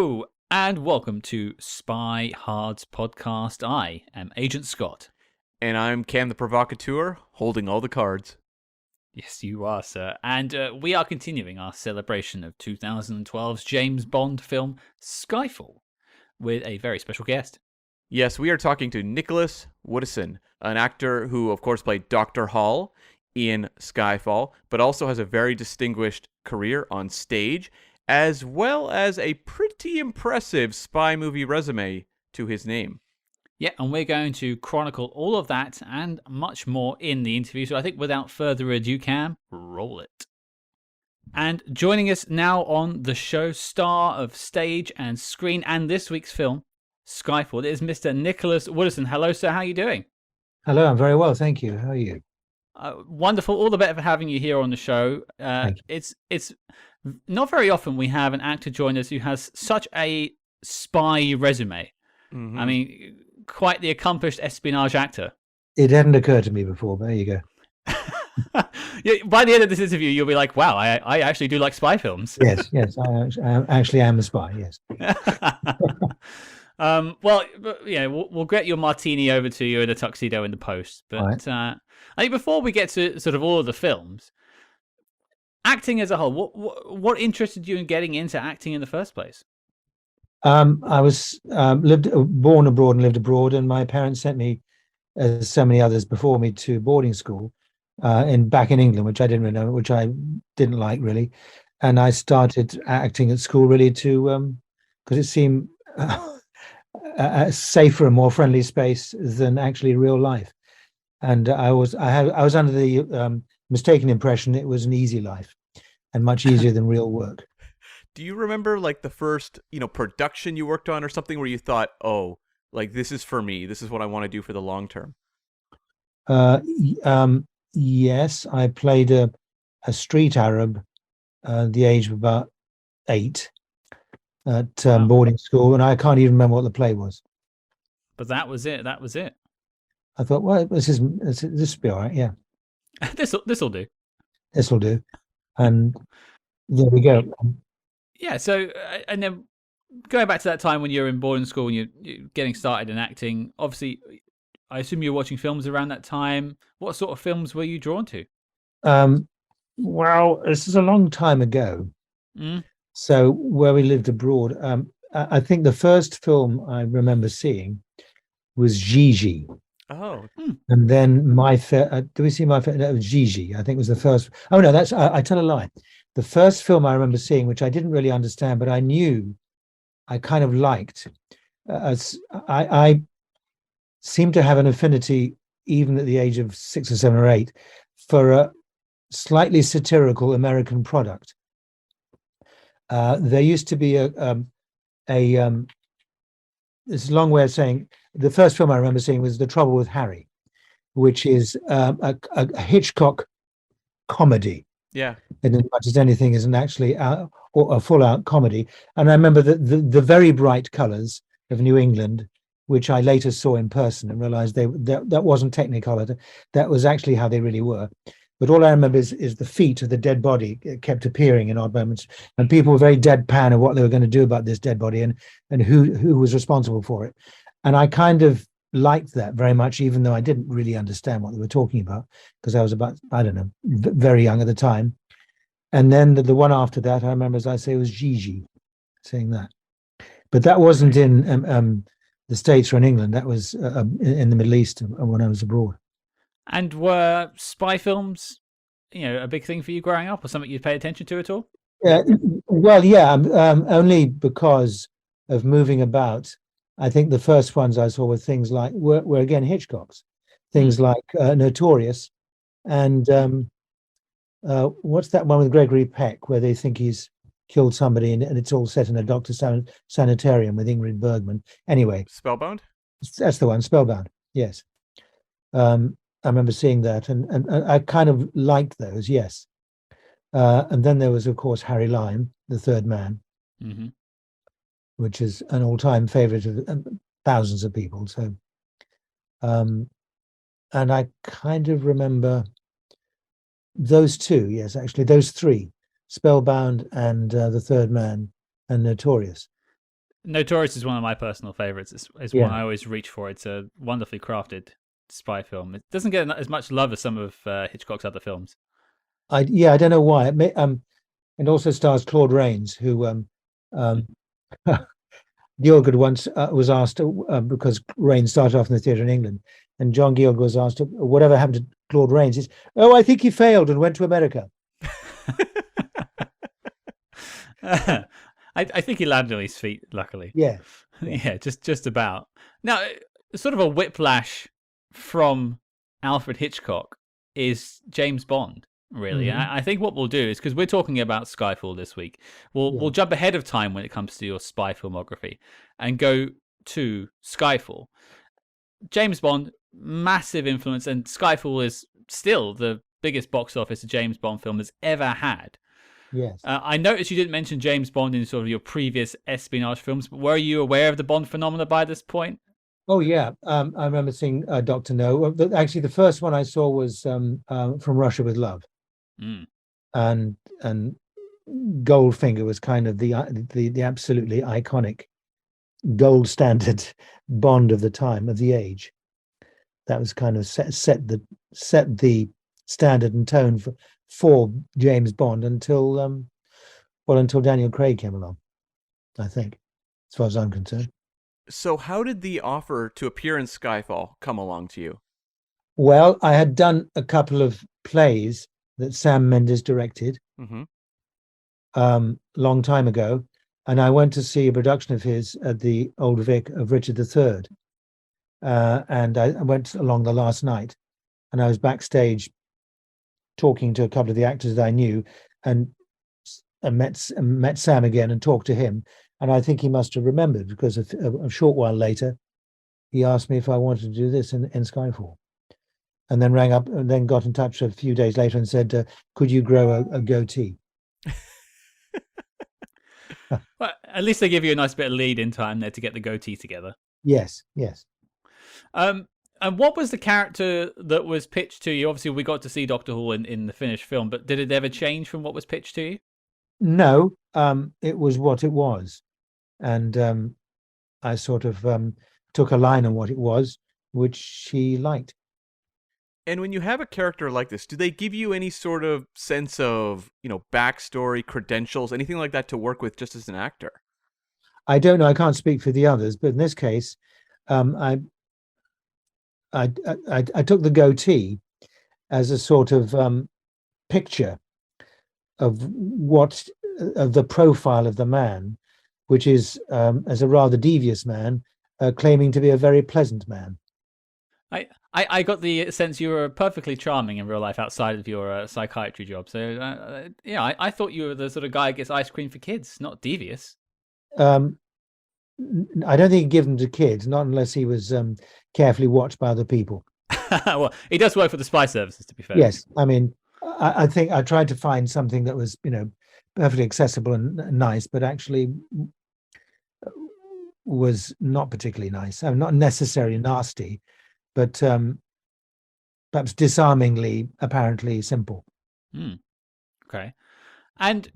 Hello, and welcome to Spy Hard's podcast. I am Agent Scott. And I'm Cam the Provocateur, holding all the cards. Yes, you are, sir. And we are continuing our celebration of 2012's James Bond film, Skyfall, with a very special guest. Yes, we are talking to Nicholas Woodeson, an actor who, of course, played Dr. Hall in Skyfall, but also has a very distinguished career on stage, as well as a pretty impressive spy movie resume to his name. Yeah, and we're going to chronicle all of that and much more in the interview. So I think without further ado, Cam, roll it. And joining us now on the show, star of stage and screen and this week's film, Skyfall, is Mr. Nicholas Woodeson. Hello, sir. How are you doing? Hello, I'm very well, thank you. How are you? Wonderful. All the better for having you here on the show. It's not very often we have an actor join us who has such a spy resume. Mm-hmm. I mean, quite the accomplished espionage actor. It hadn't occurred to me before, but there you go. Yeah, by the end of this interview, you'll be like, wow, I actually do like spy films. Yes, I actually am a spy, yes. Well, yeah, we'll get your martini over to you in a tuxedo in the post. But I think before we get to sort of all of the films, acting as a whole, what interested you in getting into acting in the first place? I was born abroad and lived abroad, and my parents sent me, as so many others before me, to boarding school back in England, which I didn't really know, which I didn't like really, and I started acting at school really to because it seemed a safer and more friendly space than actually real life, and I was under the mistaken impression it was an easy life and much easier than real work. Do you remember like the first, production you worked on or something where you thought, oh, like this is for me. This is what I want to do for the long term? Yes, I played a street Arab at the age of about 8 at boarding school, and I can't even remember what the play was. But that was it. I thought, well, this will be all right. Yeah, this'll do. This will do, and there we go. Yeah. So, and then going back to that time when you were in boarding school and you're getting started in acting, obviously, I assume you were watching films around that time. What sort of films were you drawn to? Well, this is a long time ago. So where we lived abroad, I think the first film I remember seeing was Gigi. Oh. And then do we see My Fair? That was Gigi. I think was the first. Oh no, I tell a lie. The first film I remember seeing, which I didn't really understand, but I knew I kind of liked. I seemed to have an affinity, even at the age of 6 or 7 or 8, for a slightly satirical American product. There used to be this is a long way of saying the first film I remember seeing was The Trouble with Harry, which is a Hitchcock comedy. Yeah. And as much as anything isn't actually a full-out comedy. And I remember the very bright colours of New England, which I later saw in person and realised that wasn't Technicolor. That was actually how they really were. But all I remember is the feet of the dead body kept appearing in odd moments, and people were very deadpan of what they were going to do about this dead body and who was responsible for it. And I kind of liked that very much, even though I didn't really understand what they were talking about, because I was about, I don't know, very young at the time. And then the one after that, I remember, as I say, was Gigi, saying that. But that wasn't in the States or in England. That was in the Middle East when I was abroad. And were spy films, a big thing for you growing up, or something you paid attention to at all? Well, yeah, only because of moving about. I think the first ones I saw were things like were again Hitchcock's, things like Notorious, and what's that one with Gregory Peck where they think he's killed somebody and it's all set in a doctor's sanitarium with Ingrid Bergman. Anyway, Spellbound? That's the one, Spellbound. Yes. I remember seeing that and I kind of liked those, yes. And then there was, of course, Harry Lime, The Third Man, which is an all-time favorite of thousands of people. So, and I kind of remember those two, yes, actually, those three, Spellbound and The Third Man and Notorious. Notorious is one of my personal favorites. It's one Yeah. I always reach for. It's a wonderfully crafted spy film. It doesn't get as much love as some of Hitchcock's other films. I don't know why. It also stars Claude Rains, who um, Gielgud once was asked because Rains started off in the theatre in England, and John Gielgud was asked whatever happened to Claude Rains. He's, oh, I think he failed and went to America. I think he landed on his feet, luckily. Yeah. Yeah, just about. Now, sort of a whiplash from Alfred Hitchcock is James Bond, really. Mhm. I think what we'll do is, because we're talking about Skyfall this week, we'll jump ahead of time when it comes to your spy filmography and go to Skyfall. James Bond, massive influence, and Skyfall is still the biggest box office a James Bond film has ever had. Yes. I noticed you didn't mention James Bond in sort of your previous espionage films, but were you aware of the Bond phenomena by this point? Oh yeah. I remember seeing Doctor No. Well, actually, the first one I saw was From Russia with Love, Mm. and Goldfinger was kind of the absolutely iconic gold standard Bond of the time, of the age. That was kind of set the standard and tone for James Bond until until Daniel Craig came along, I think, as far as I'm concerned. So how did the offer to appear in Skyfall come along to you? Well, I had done a couple of plays that Sam Mendes directed Mm-hmm. long time ago, and I went to see a production of his at the Old Vic of Richard III. And I went along the last night, and I was backstage talking to a couple of the actors that I knew, and met Sam again and talked to him. And I think he must have remembered, because a short while later, he asked me if I wanted to do this in Skyfall, and then rang up and then got in touch a few days later and said, could you grow a goatee? Well, at least they give you a nice bit of lead in time there to get the goatee together. Yes. And what was the character that was pitched to you? Obviously, we got to see Dr. Hall in the finished film, but did it ever change from what was pitched to you? No, it was what it was. And I sort of took a line on what it was, which she liked. And when you have a character like this, do they give you any sort of sense of, backstory, credentials, anything like that to work with just as an actor? I don't know. I can't speak for the others, but in this case, I took the goatee as a sort of picture of the profile of the man, which is as a rather devious man, claiming to be a very pleasant man. I got the sense you were perfectly charming in real life outside of your psychiatry job. So, I thought you were the sort of guy who gets ice cream for kids, not devious. I don't think he gave them to kids, not unless he was carefully watched by other people. Well, he does work for the spy services, to be fair. Yes, I mean, I think I tried to find something that was, perfectly accessible and nice, but actually was not particularly nice. Not necessarily nasty, but perhaps disarmingly, apparently simple. Okay. And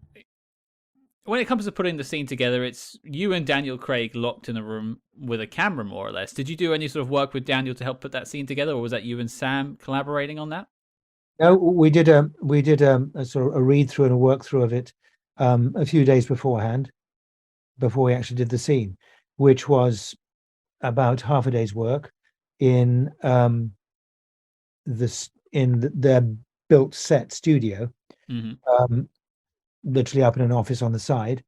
when it comes to putting the scene together, it's you and Daniel Craig locked in a room with a camera, more or less. Did you do any sort of work with Daniel to help put that scene together, or was that you and Sam collaborating on that? No, we did a sort of a read through and a work through of it a few days beforehand, before we actually did the scene, which was about half a day's work in their built set studio, literally up in an office on the side,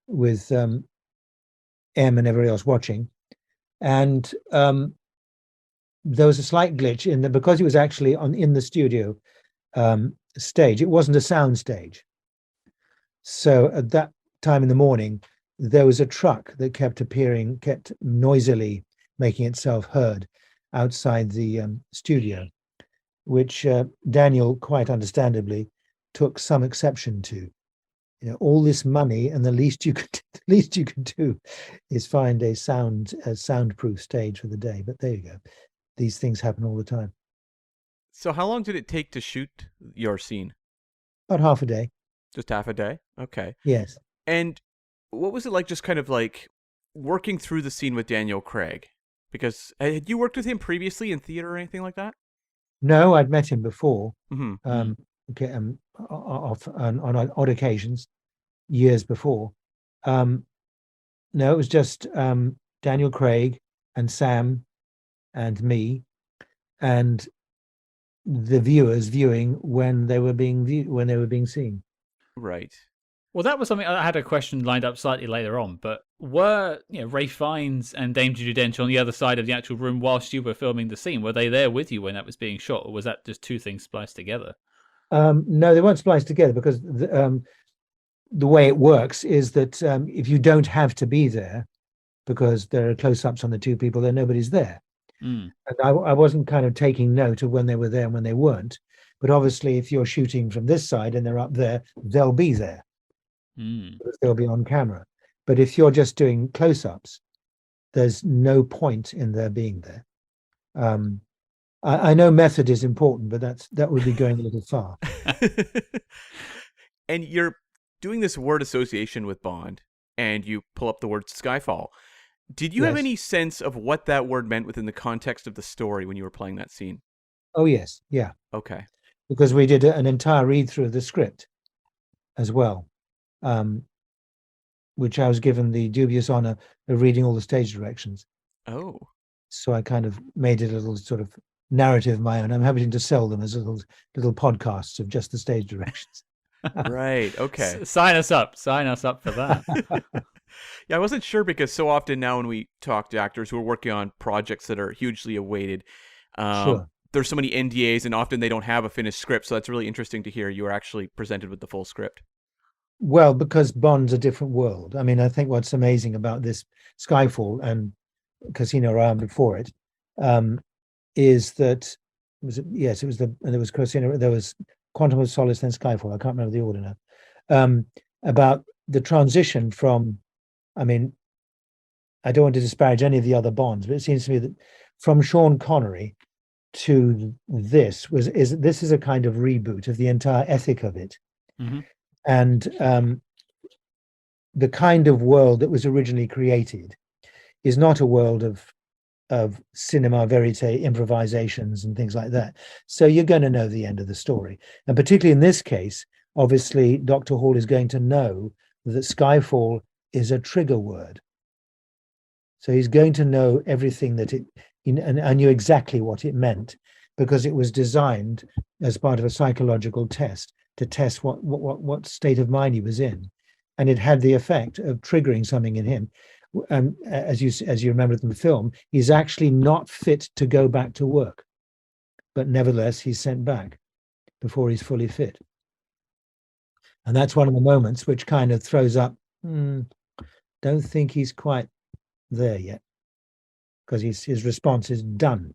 with M and everybody else watching. And there was a slight glitch in that, because it was actually in the studio stage. It wasn't a sound stage. So at that time in the morning, there was a truck that kept noisily making itself heard outside the studio, which Daniel, quite understandably, took some exception to. All this money, and the least you could do is find a soundproof stage for the day. But there you go. These things happen all the time. So how long did it take to shoot your scene? About half a day. Just half a day? Okay. Yes. And what was it like, just kind of like working through the scene with Daniel Craig? Because had you worked with him previously in theater or anything like that? No, I'd met him before, Mm-hmm. okay, on odd occasions, years before. No, it was just Daniel Craig and Sam and me and the viewers viewing when they were being seen. Right. Well, that was something I had a question lined up slightly later on. But were Ray Fiennes and Dame Judi Dench on the other side of the actual room whilst you were filming the scene? Were they there with you when that was being shot, or was that just two things spliced together? No, they weren't spliced together because the way it works is that if you don't have to be there because there are close-ups on the two people, then nobody's there. Mm. And I wasn't kind of taking note of when they were there and when they weren't. But obviously, if you're shooting from this side and they're up there, they'll be there. Because they'll be on camera. But if you're just doing close-ups, there's no point in their being there. I know method is important, but that would be going a little far. And you're doing this word association with Bond, and you pull up the word Skyfall. Did you have Yes. any sense of what that word meant within the context of the story when you were playing that scene? Oh, yes. Yeah. Okay. Because we did an entire read-through of the script as well, which I was given the dubious honor of reading all the stage directions. Oh. So I kind of made it a little sort of narrative of my own. I'm having to sell them as little podcasts of just the stage directions. Right. Okay. Sign us up. Sign us up for that. Yeah, I wasn't sure because so often now when we talk to actors who are working on projects that are hugely awaited, Sure. there's so many NDAs and often they don't have a finished script. So that's really interesting to hear you were actually presented with the full script. Well, because Bond's a different world. I mean, I think what's amazing about this Skyfall and Casino Royale before it is that it was there was Casino, there was Quantum of Solace, then Skyfall. I can't remember the order now. About the transition from, I mean, I don't want to disparage any of the other Bonds, but it seems to me that from Sean Connery to this is a kind of reboot of the entire ethic of it. Mm-hmm. And the kind of world that was originally created is not a world of cinema verite improvisations and things like that. So you're going to know the end of the story. And particularly in this case, obviously, Dr. Hall is going to know that Skyfall is a trigger word. So he's going to know everything that and I knew exactly what it meant because it was designed as part of a psychological test to test what state of mind he was in. And it had the effect of triggering something in him. As you remember from the film, he's actually not fit to go back to work, but nevertheless he's sent back before he's fully fit. And that's one of the moments which kind of throws up, don't think he's quite there yet, because his response is done.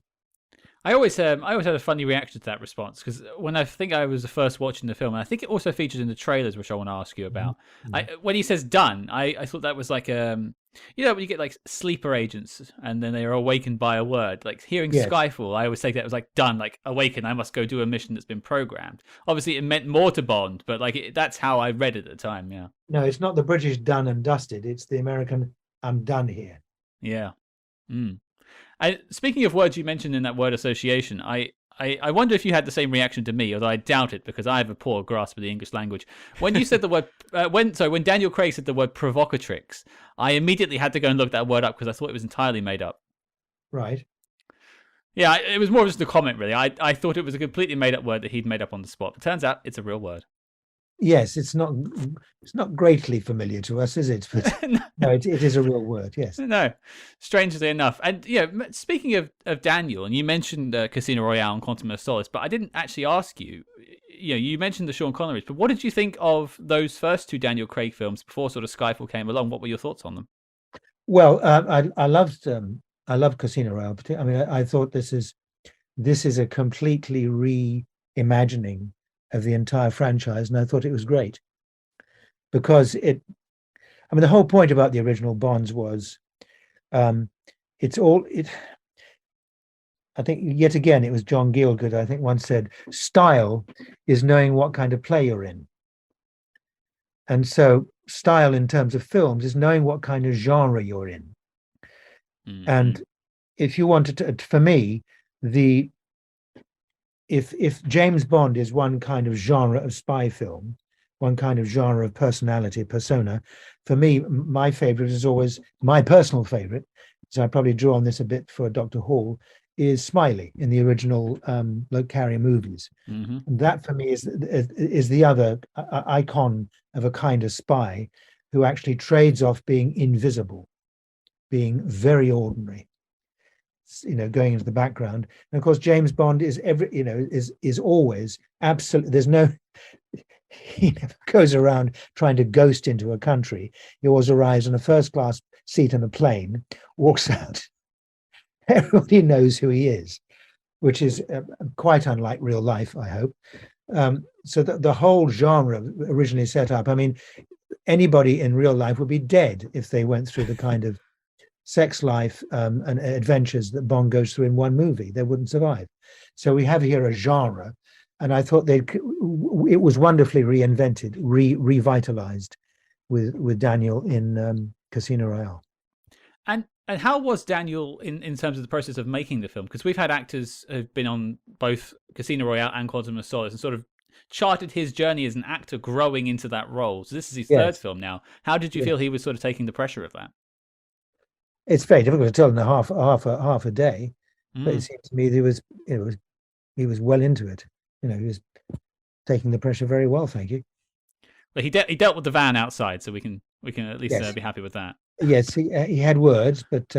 I always had a funny reaction to that response because when I think I was the first watching the film, and I think it also featured in the trailers, which I want to ask you about. Mm-hmm. When he says "done," I thought that was like when you get like sleeper agents and then they are awakened by a word. Like hearing Yes. Skyfall, I always take that as like "done," like awakened. I must go do a mission that's been programmed. Obviously, it meant more to Bond, but like that's how I read it at the time. Yeah. No, it's not the British done and dusted. It's the American I'm done here. Yeah. Speaking of words you mentioned in that word association, I wonder if you had the same reaction to me, although I doubt it because I have a poor grasp of the English language. When you said the word, when Daniel Craig said the word provocatrix, I immediately had to go and look that word up because I thought it was entirely made up. Right. Yeah, it was more just a comment, really. I thought it was a completely made up word that he'd made up on the spot. But turns out it's a real word. Yes, it's not greatly familiar to us, is it? But no, it is a real word. Yes. No, strangely enough. And speaking of Daniel, and you mentioned Casino Royale and Quantum of Solace, but I didn't actually ask you. You mentioned the Sean Connerys, but what did you think of those first two Daniel Craig films before sort of Skyfall came along? What were your thoughts on them? Well, I loved Casino Royale. I mean, I thought this is a completely reimagining of the entire franchise, and I thought it was great because the whole point about the original Bonds was I think yet again it was John Gielgud, I think, once said style is knowing what kind of play you're in. And so style in terms of films is knowing what kind of genre you're in. And if you wanted to, for me, the if James Bond is one kind of genre of spy film, one kind of genre of personality, persona, for me, my favorite is always my personal favorite. So I probably draw on this a bit for Dr. Hall, is Smiley in the original Luke Carrier movies. And that for me is the other icon of a kind of spy who actually trades off being invisible, being very ordinary, going into the background. And of course, James Bond is is always absolutely, there's no, he never goes around trying to ghost into a country. He always arrives on a first class seat in a plane, walks out. Everybody knows who he is, which is quite unlike real life, I hope. So the whole genre originally set up, I mean, anybody in real life would be dead if they went through the kind of sex life and adventures that Bond goes through in one movie. They wouldn't survive. So we have here a genre, and I thought it was wonderfully reinvented, revitalized with Daniel in Casino Royale. And how was Daniel in terms of the process of making the film? Because we've had actors who've been on both Casino Royale and Quantum of Solace and sort of charted his journey as an actor growing into that role. So this is his third film now. How did you feel he was sort of taking the pressure of that? It's very difficult to tell in half a day, but it seems to me he was well into it. He was taking the pressure very well. Thank you. But he dealt with the van outside, so we can at least be happy with that. Yes, he had words, but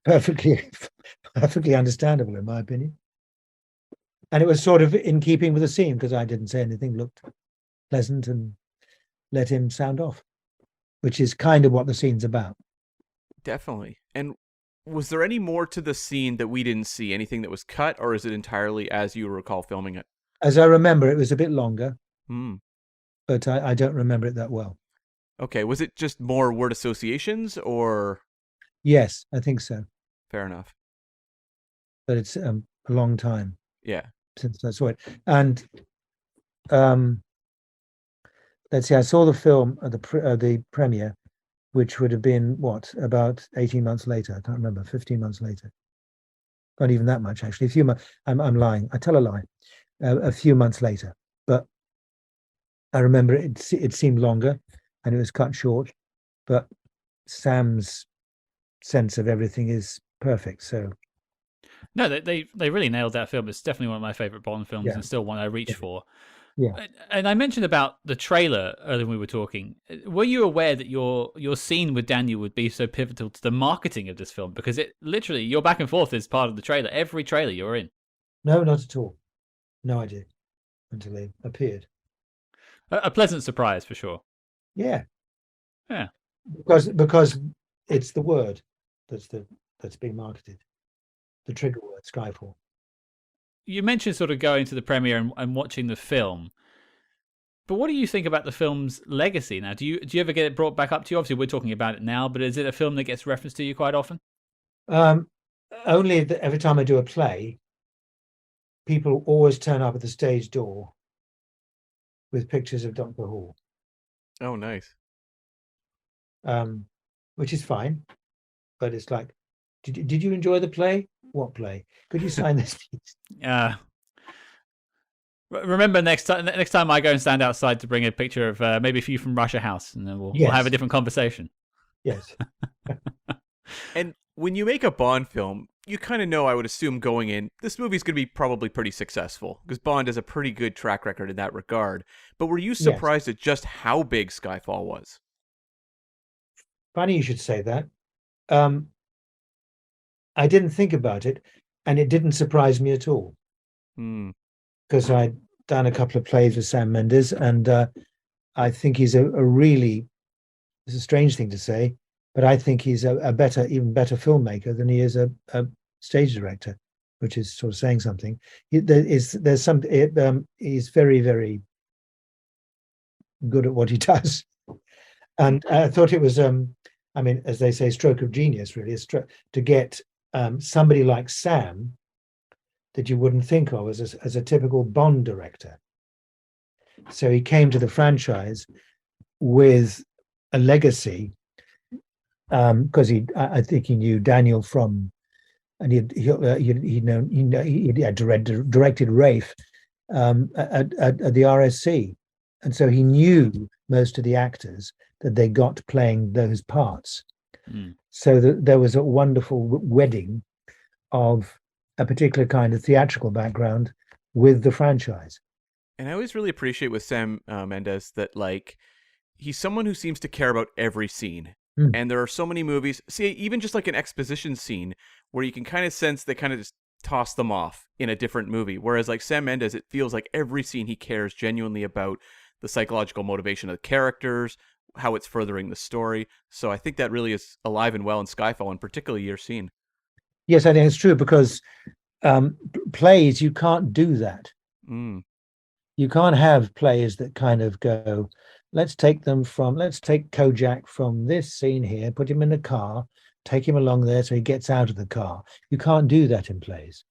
perfectly understandable in my opinion. And it was sort of in keeping with the scene because I didn't say anything, looked pleasant, and let him sound off, which is kind of what the scene's about. Definitely. And was there any more to the scene that we didn't see? Anything that was cut, or is it entirely as you recall filming it? As I remember, it was a bit longer, but I don't remember it that well. Okay. Was it just more word associations, or? Yes, I think so. Fair enough. But it's a long time. Yeah. Since I saw it. And let's see, I saw the film at the premiere, which would have been about 18 months later. I can't remember, 15 months later. Not even that much, actually. A few months. I'm lying. I tell a lie. A few months later, but I remember it seemed longer, and it was cut short. But Sam's sense of everything is perfect. So. No, they really nailed that film. It's definitely one of my favorite Bond films, and still one I reach for. Yeah. And I mentioned about the trailer earlier when we were talking. Were you aware that your scene with Daniel would be so pivotal to the marketing of this film? Because it literally, your back and forth is part of the trailer. Every trailer you're in. No, not at all. No idea until they appeared. A pleasant surprise for sure. Yeah. Yeah. Because it's the word that's being marketed. The trigger word, Skyfall. You mentioned sort of going to the premiere and watching the film, but what do you think about the film's legacy now? Do you ever get it brought back up to you? Obviously, we're talking about it now, but is it a film that gets referenced to you quite often? Only every time I do a play, people always turn up at the stage door with pictures of Dr. Hall. Oh, nice. Which is fine, but it's like, did you enjoy the play? What play? Could you sign this piece? Remember next time I go and stand outside to bring a picture of maybe a few from Russia House, and then we'll have a different conversation. Yes. And when you make a Bond film, you kind of know, I would assume going in, this movie's going to be probably pretty successful because Bond has a pretty good track record in that regard. But were you surprised at just how big Skyfall was? Funny you should say that. I didn't think about it, and it didn't surprise me at all. Because I'd done a couple of plays with Sam Mendes, and I think he's it's a strange thing to say, but I think he's a even better filmmaker than he is a stage director, which is sort of saying something. He's very, very good at what he does. And I thought it was, as they say, stroke of genius, really, to get somebody like Sam that you wouldn't think of as a typical Bond director. So he came to the franchise with a legacy, because I think he knew Daniel from, and he had directed Rafe at the RSC, and so he knew most of the actors that they got playing those parts. So there was a wonderful wedding of a particular kind of theatrical background with the franchise. And I always really appreciate with Sam Mendes that, like, he's someone who seems to care about every scene. And there are so many movies, see, even just like an exposition scene where you can kind of sense they kind of just toss them off in a different movie. Whereas like Sam Mendes, it feels like every scene he cares genuinely about the psychological motivation of the characters, how it's furthering the story. So I think that really is alive and well in Skyfall, and particularly your scene. Yes, I think it's true, because plays, you can't do that. You can't have plays that kind of go, let's take Kojak from this scene here, put him in a car, take him along there so he gets out of the car. You can't do that in plays.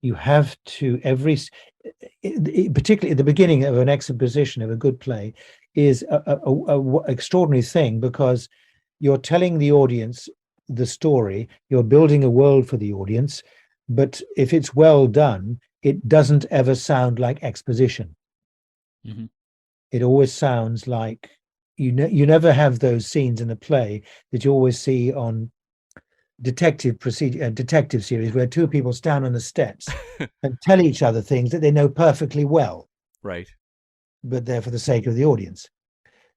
You have to, particularly at the beginning of an exposition of a good play, is a extraordinary thing, because you're telling the audience the story, you're building a world for the audience, but if it's well done, it doesn't ever sound like exposition. It always sounds like, you never have those scenes in a play that you always see on detective series where two people stand on the steps and tell each other things that they know perfectly well, right, but they're for the sake of the audience.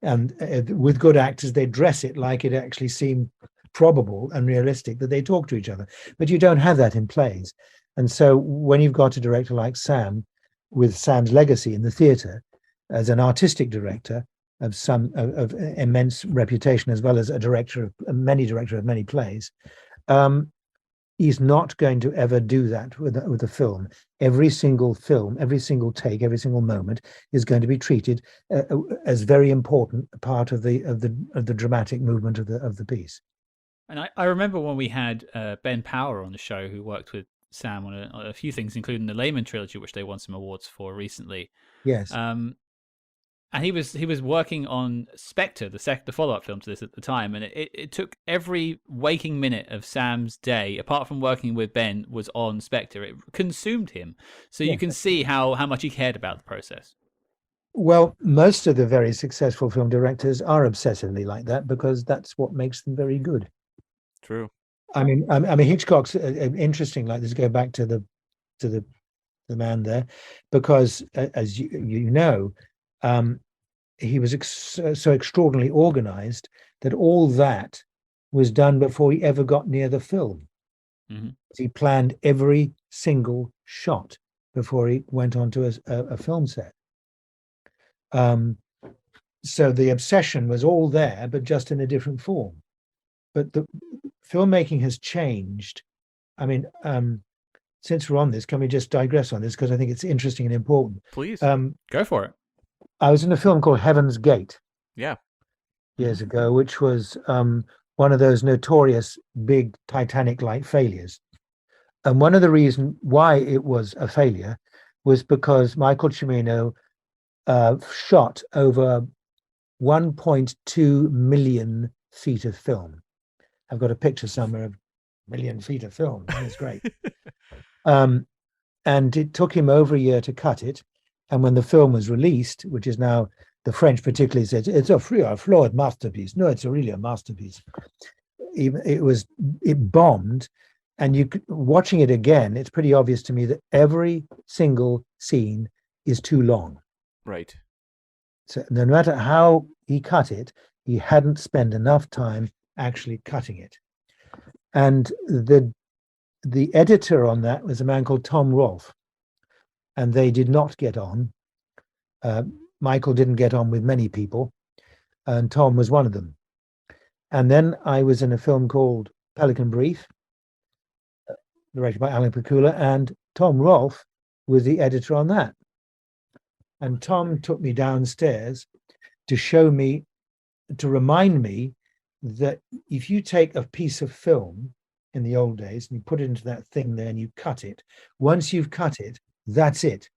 And with good actors, they dress it like it actually seemed probable and realistic that they talk to each other, but you don't have that in plays. And so when you've got a director like Sam, with Sam's legacy in the theatre as an artistic director of immense reputation, as well as a director of many plays, he's not going to ever do that with a film. Every single take, every single moment is going to be treated as very important part of the dramatic movement of the piece. And I remember when we had Ben Power on the show, who worked with Sam on a few things, including the Layman trilogy, which they won some awards for recently. Yes. And he was working on Spectre, the follow-up film to this at the time, and it took every waking minute of Sam's day, apart from working with Ben, was on Spectre. It consumed him. So you can see how much he cared about the process. Well, most of the very successful film directors are obsessively like that, because that's what makes them very good. True. I mean, Hitchcock's interesting. Like this, go back to the man there, because as you know, he was so extraordinarily organized that all that was done before he ever got near the film. He planned every single shot before he went onto a film set. So the obsession was all there, but just in a different form. But the filmmaking has changed. I mean, since we're on this, can we just digress on this, because I think it's interesting and important? Please, go for it. I was in a film called Heaven's Gate. Yeah. Years ago, which was one of those notorious big Titanic-like failures. And one of the reasons why it was a failure was because Michael Cimino shot over 1.2 million feet of film. I've got a picture somewhere of a million feet of film. It's great. And it took him over a year to cut it. And when the film was released, which is now, the French particularly said, it's a flawed masterpiece. No, it's really a masterpiece. It bombed. And watching it again, it's pretty obvious to me that every single scene is too long. Right. So no matter how he cut it, he hadn't spent enough time actually cutting it. And the editor on that was a man called Tom Rolfe, and they did not get on. Michael didn't get on with many people, and Tom was one of them. And then I was in a film called Pelican Brief, directed by Alan Pakula, and Tom Rolfe was the editor on that. And Tom took me downstairs to remind me that if you take a piece of film in the old days and you put it into that thing there and you cut it, once you've cut it, that's it.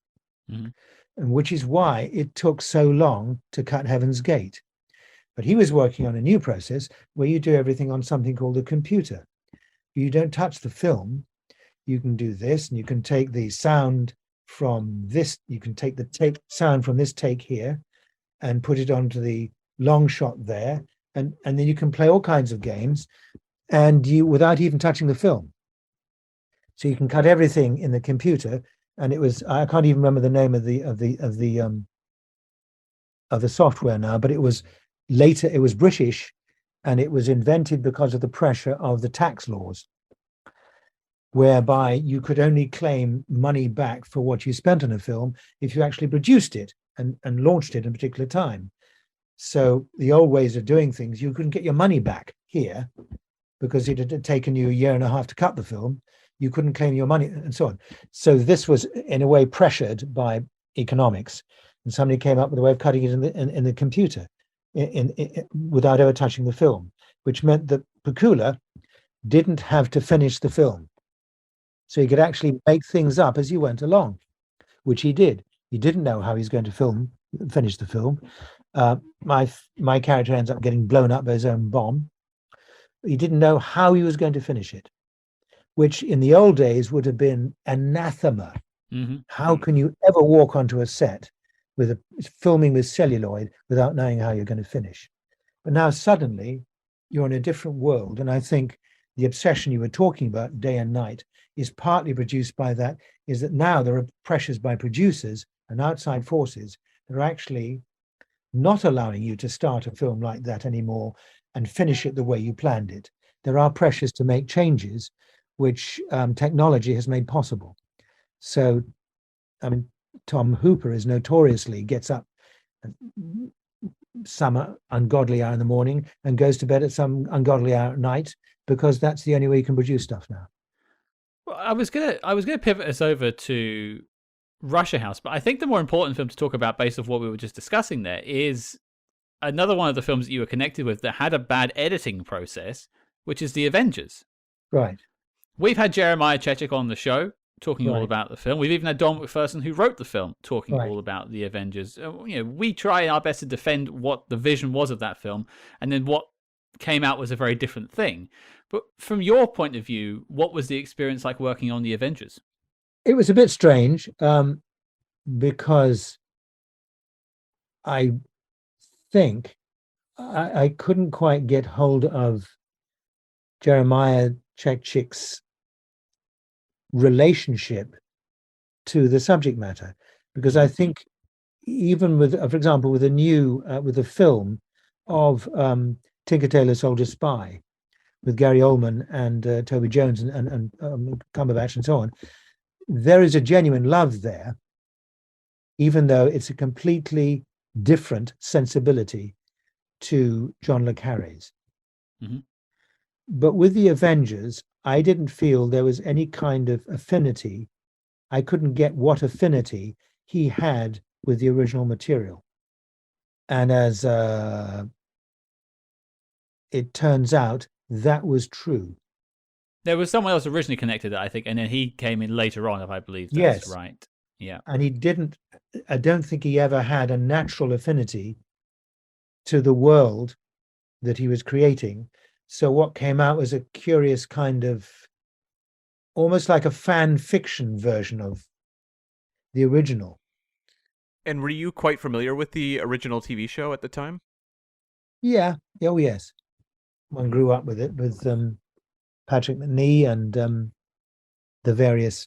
and which is why it took so long to cut Heaven's Gate. But he was working on a new process where you do everything on something called a computer. You don't touch the film. You can do this, and you can take the sound from this. You can take the sound from this take here and put it onto the long shot there. And then you can play all kinds of games and you without even touching the film. So you can cut everything in the computer. And it was, I can't even remember the name of the software now, but it was later, it was British, and it was invented because of the pressure of the tax laws, whereby you could only claim money back for what you spent on a film if you actually produced it and launched it in a particular time. So the old ways of doing things, you couldn't get your money back here because it had taken you a year and a half to cut the film. You couldn't claim your money and so on. So this was in a way pressured by economics, and somebody came up with a way of cutting it in the computer without ever touching the film, which meant that Pakula didn't have to finish the film. So he could actually make things up as he went along, which he did. He didn't know how he's going to finish the film. My character ends up getting blown up by his own bomb. He didn't know how he was going to finish it, which in the old days would have been anathema. Mm-hmm. How can you ever walk onto a set with filming with celluloid without knowing how you're going to finish? But now suddenly you're in a different world. And I think the obsession you were talking about, day and night, is partly produced by that, is that now there are pressures by producers and outside forces that are actually not allowing you to start a film like that anymore and finish it the way you planned it. There are pressures to make changes, which technology has made possible. So, I mean, Tom Hooper is notoriously gets up at some ungodly hour in the morning and goes to bed at some ungodly hour at night, because that's the only way you can produce stuff now. Well, I was gonna pivot us over to Russia House, but I think the more important film to talk about, based off what we were just discussing there, is another one of the films that you were connected with that had a bad editing process, which is The Avengers. Right. We've had Jeremiah Chechik on the show talking all Right. about the film. We've even had Don McPherson, who wrote the film, talking Right. all about The Avengers. We try our best to defend what the vision was of that film, and then what came out was a very different thing. But from your point of view, what was the experience like working on The Avengers? It was a bit strange because I think I couldn't quite get hold of Jeremiah Chechik's relationship to the subject matter, because I think even with, for example, with the film of Tinker Tailor Soldier Spy with Gary Oldman and Toby Jones and Cumberbatch and so on, there is a genuine love there, even though it's a completely different sensibility to John le Carré's. Mm-hmm. But with The Avengers, I didn't feel there was any kind of affinity. I couldn't get what affinity he had with the original material. And as it turns out, that was true. There was someone else originally connected, I think, and then he came in later on, if I believe that's Yes. right. Yeah. And I don't think he ever had a natural affinity to the world that he was creating. So what came out was a curious kind of, almost like a fan fiction version of the original. And were you quite familiar with the original TV show at the time? Yeah. Oh, yes. One grew up with it, with Patrick McNee and the various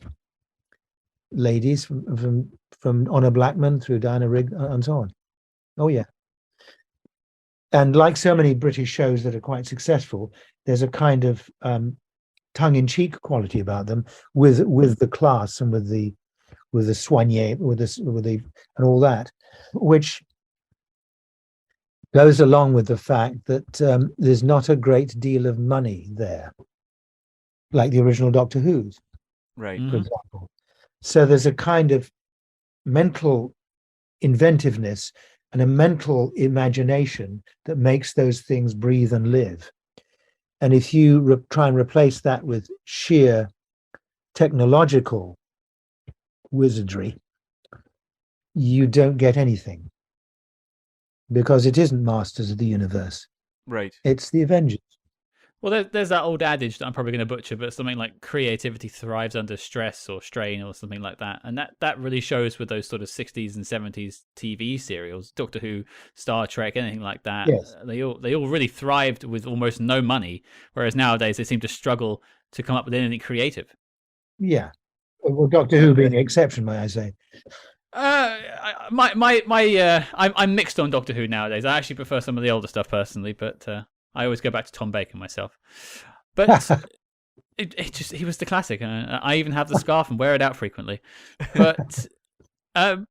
ladies from Honor Blackman through Diana Rigg and so on. Oh, yeah. And like so many British shows that are quite successful, there's a kind of tongue-in-cheek quality about them, with the class and with the soigné, with the and all that, which goes along with the fact that there's not a great deal of money there, like the original Doctor Who's, Right. for example. So there's a kind of mental inventiveness and a mental imagination that makes those things breathe and live. And if you try and replace that with sheer technological wizardry, you don't get anything, because it isn't Masters of the Universe. Right. It's the Avengers. Well, there's that old adage that I'm probably going to butcher, but something like creativity thrives under stress or strain or something like that. And that really shows with those sort of 60s and 70s TV serials, Doctor Who, Star Trek, anything like that. Yes. They all really thrived with almost no money, whereas nowadays they seem to struggle to come up with anything creative. Yeah. Well, Doctor Who being the exception, may I say. I'm mixed on Doctor Who nowadays. I actually prefer some of the older stuff personally, but I always go back to Tom Baker myself. But he was the classic. I even have the scarf and wear it out frequently. But and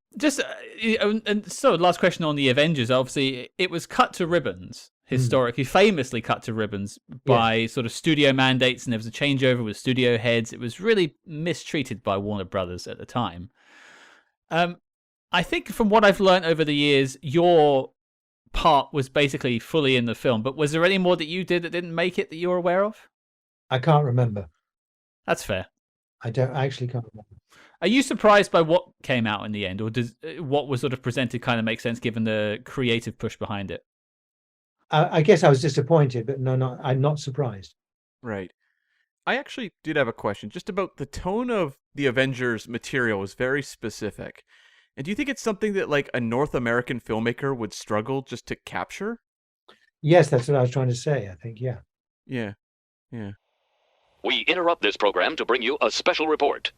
so last question on the Avengers. Obviously, it was cut to ribbons historically, famously cut to ribbons by sort of studio mandates, and there was a changeover with studio heads. It was really mistreated by Warner Brothers at the time. I think from what I've learned over the years, your part was basically fully in the film, but was there any more that you did that didn't make it that you're aware of? I can't remember. That's fair. I actually can't remember. Are you surprised by what came out in the end, or does what was sort of presented kind of make sense given the creative push behind it? I guess I was disappointed, but no, I'm not surprised. Right. I actually did have a question just about the tone of the Avengers material was very specific. And do you think it's something that like a North American filmmaker would struggle just to capture? Yes, that's what I was trying to say. I think, yeah. Yeah. Yeah. We interrupt this program to bring you a special report.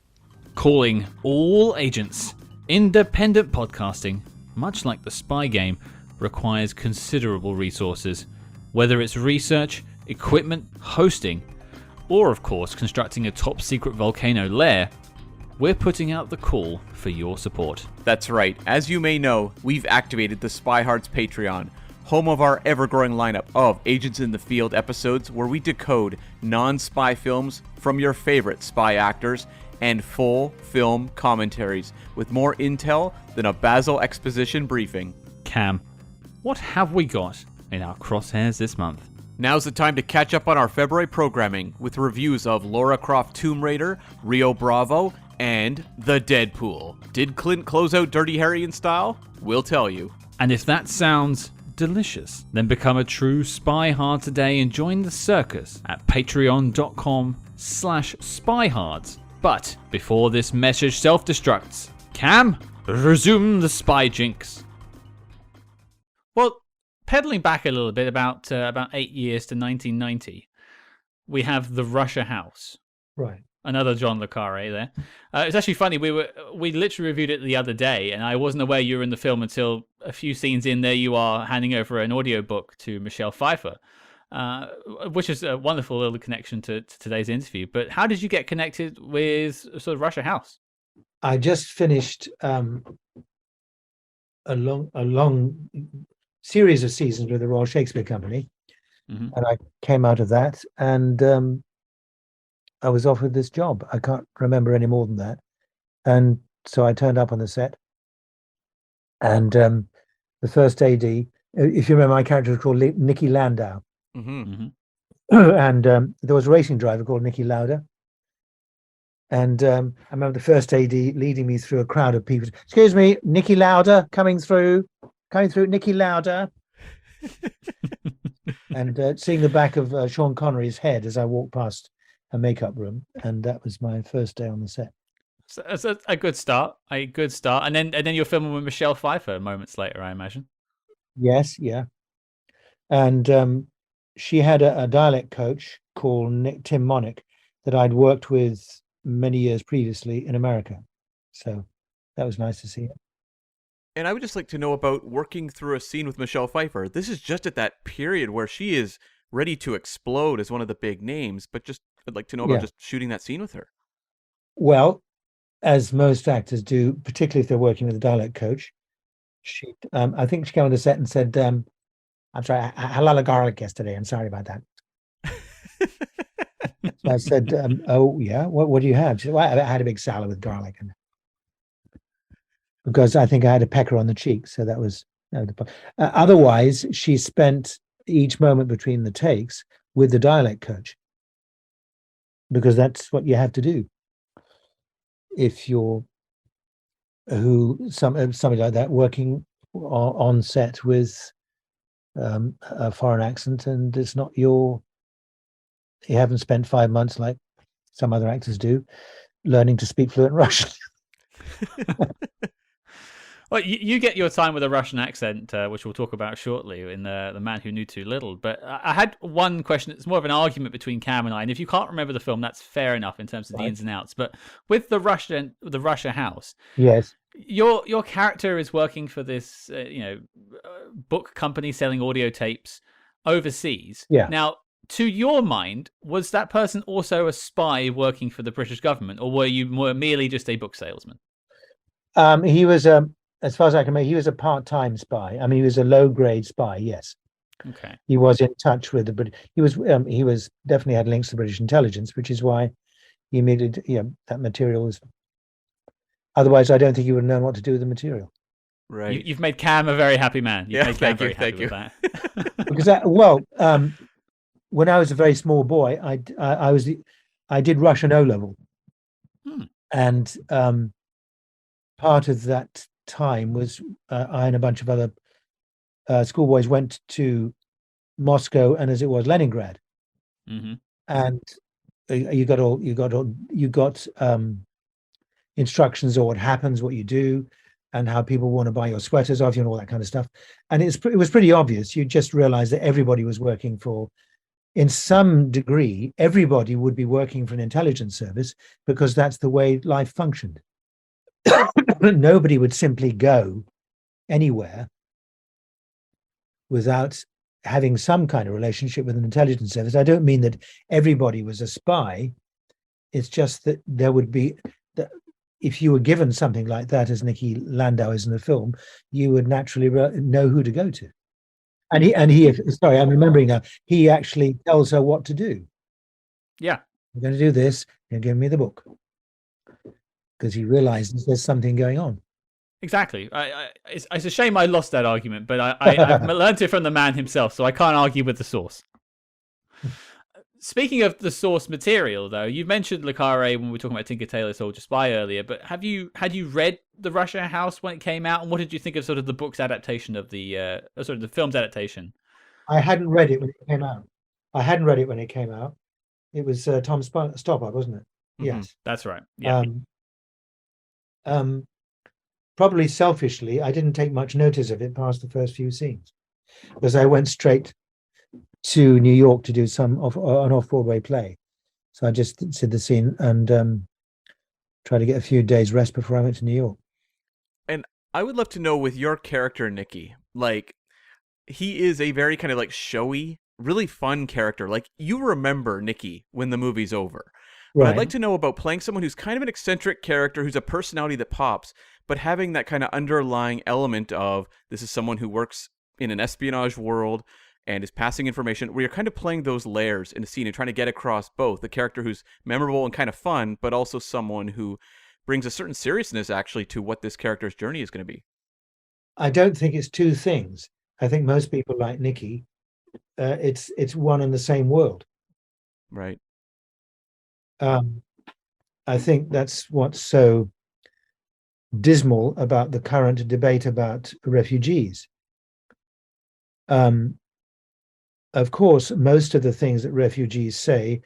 Calling all agents. Independent podcasting, much like the spy game, requires considerable resources. Whether it's research, equipment, hosting, or of course constructing a top secret volcano lair, we're putting out the call for your support. That's right. As you may know, we've activated the Spy Hearts Patreon, home of our ever-growing lineup of Agents in the Field episodes where we decode non-spy films from your favorite spy actors and full film commentaries with more intel than a Basil exposition briefing. Cam, what have we got in our crosshairs this month? Now's the time to catch up on our February programming with reviews of Lara Croft Tomb Raider, Rio Bravo, and The Deadpool. Did Clint close out Dirty Harry in style? We'll tell you. And if that sounds delicious, then become a true spy hard today and join the circus at patreon.com/spyhards. But before this message self-destructs, Cam, resume the spy jinx. Well, pedaling back a little bit, about 8 years to 1990, we have The Russia House. Right. Another John le Carré there. It's actually funny. We literally reviewed it the other day, and I wasn't aware you were in the film until a few scenes in there. You are handing over an audiobook to Michelle Pfeiffer, which is a wonderful little connection to today's interview. But how did you get connected with sort of Russia House? I just finished a long series of seasons with the Royal Shakespeare Company, and I came out of that, and I was offered this job. I can't remember any more than that. And so I turned up on the set. And the first AD, if you remember, my character was called Nicky Landau. And there was a racing driver called Nicky Lauda. And I remember the first AD leading me through a crowd of people. Excuse me, Nicky Lauda coming through, Nicky Lauda. And seeing the back of Sean Connery's head as I walked past a makeup room, and that was my first day on the set. So it's a good start. And then you're filming with Michelle Pfeiffer moments later, I imagine. Yes, yeah. And she had a dialect coach called Tim Monick that I'd worked with many years previously in America. So that was nice to see it. And I would just like to know about working through a scene with Michelle Pfeiffer. This is just at that period where she is ready to explode as one of the big names, but just I'd like to know about just shooting that scene with her. Well, as most actors do, particularly if they're working with a dialect coach, she, I think she came on the set and said, I'm sorry, I had a lot of garlic yesterday. I'm sorry about that. So I said, oh, yeah, what do you have? She said, well, I had a big salad with garlic. Because I think I had a pecker on the cheek. So that was otherwise, she spent each moment between the takes with the dialect coach, because that's what you have to do if you're somebody like that working on set with a foreign accent, and it's not you haven't spent 5 months like some other actors do learning to speak fluent Russian. Well, you get your time with a Russian accent, which we'll talk about shortly in The Man Who Knew Too Little. But I had one question. It's more of an argument between Cam and I. And if you can't remember the film, that's fair enough in terms of the ins and outs. But with the Russia house, Yes. your character is working for this book company selling audio tapes overseas. Yeah. Now, to your mind, was that person also a spy working for the British government, or were you merely just a book salesman? He was as far as I can remember, he was a part-time spy. I mean, he was a low-grade spy. Yes. Okay. He was in touch with the British. He was definitely had links to British intelligence, which is why he immediately, that material was. Otherwise, I don't think he would have known what to do with the material. Right. You've made Cam a very happy man. Thank you. Because when I was a very small boy, I did Russian O level, and part of that time was I and a bunch of other schoolboys went to Moscow and, as it was, Leningrad, and you got instructions on what happens, what you do, and how people want to buy your sweaters off you and all that kind of stuff. And it was pretty obvious. You just realized that everybody was working for, in some degree, everybody would be working for an intelligence service, because that's the way life functioned. Nobody would simply go anywhere without having some kind of relationship with an intelligence service. I don't mean that everybody was a spy. It's just that there would be, if you were given something like that, as Nicky Landau is in the film, you would naturally know who to go to. And he sorry, I'm remembering now, he actually tells her what to do. Yeah. I'm going to do this, and give me the book. Because he realizes there's something going on. Exactly. It's a shame I lost that argument, but I've learned it from the man himself, so I can't argue with the source. Speaking of the source material, though, you mentioned Le Carré when we were talking about Tinker Tailor Soldier Spy earlier, but had you read The Russia House when it came out, and what did you think of sort of the book's adaptation of the film's adaptation? I hadn't read it when it came out. It was Tom Stoppard, wasn't it? Yes, that's right. Yeah. Probably selfishly, I didn't take much notice of it past the first few scenes, because I went straight to New York to do an off-Broadway play. So I just did the scene and tried to get a few days rest before I went to New York. And I would love to know, with your character, Nicky, like, he is a very kind of like showy, really fun character. Like, you remember Nicky when the movie's over. But I'd like to know about playing someone who's kind of an eccentric character, who's a personality that pops, but having that kind of underlying element of, this is someone who works in an espionage world and is passing information, where you're kind of playing those layers in a scene and trying to get across both the character who's memorable and kind of fun, but also someone who brings a certain seriousness, actually, to what this character's journey is going to be. I don't think it's two things. I think most people like Nicky, it's one and the same world. Right. I think that's what's so dismal about the current debate about refugees. Of course, most of the things that refugees say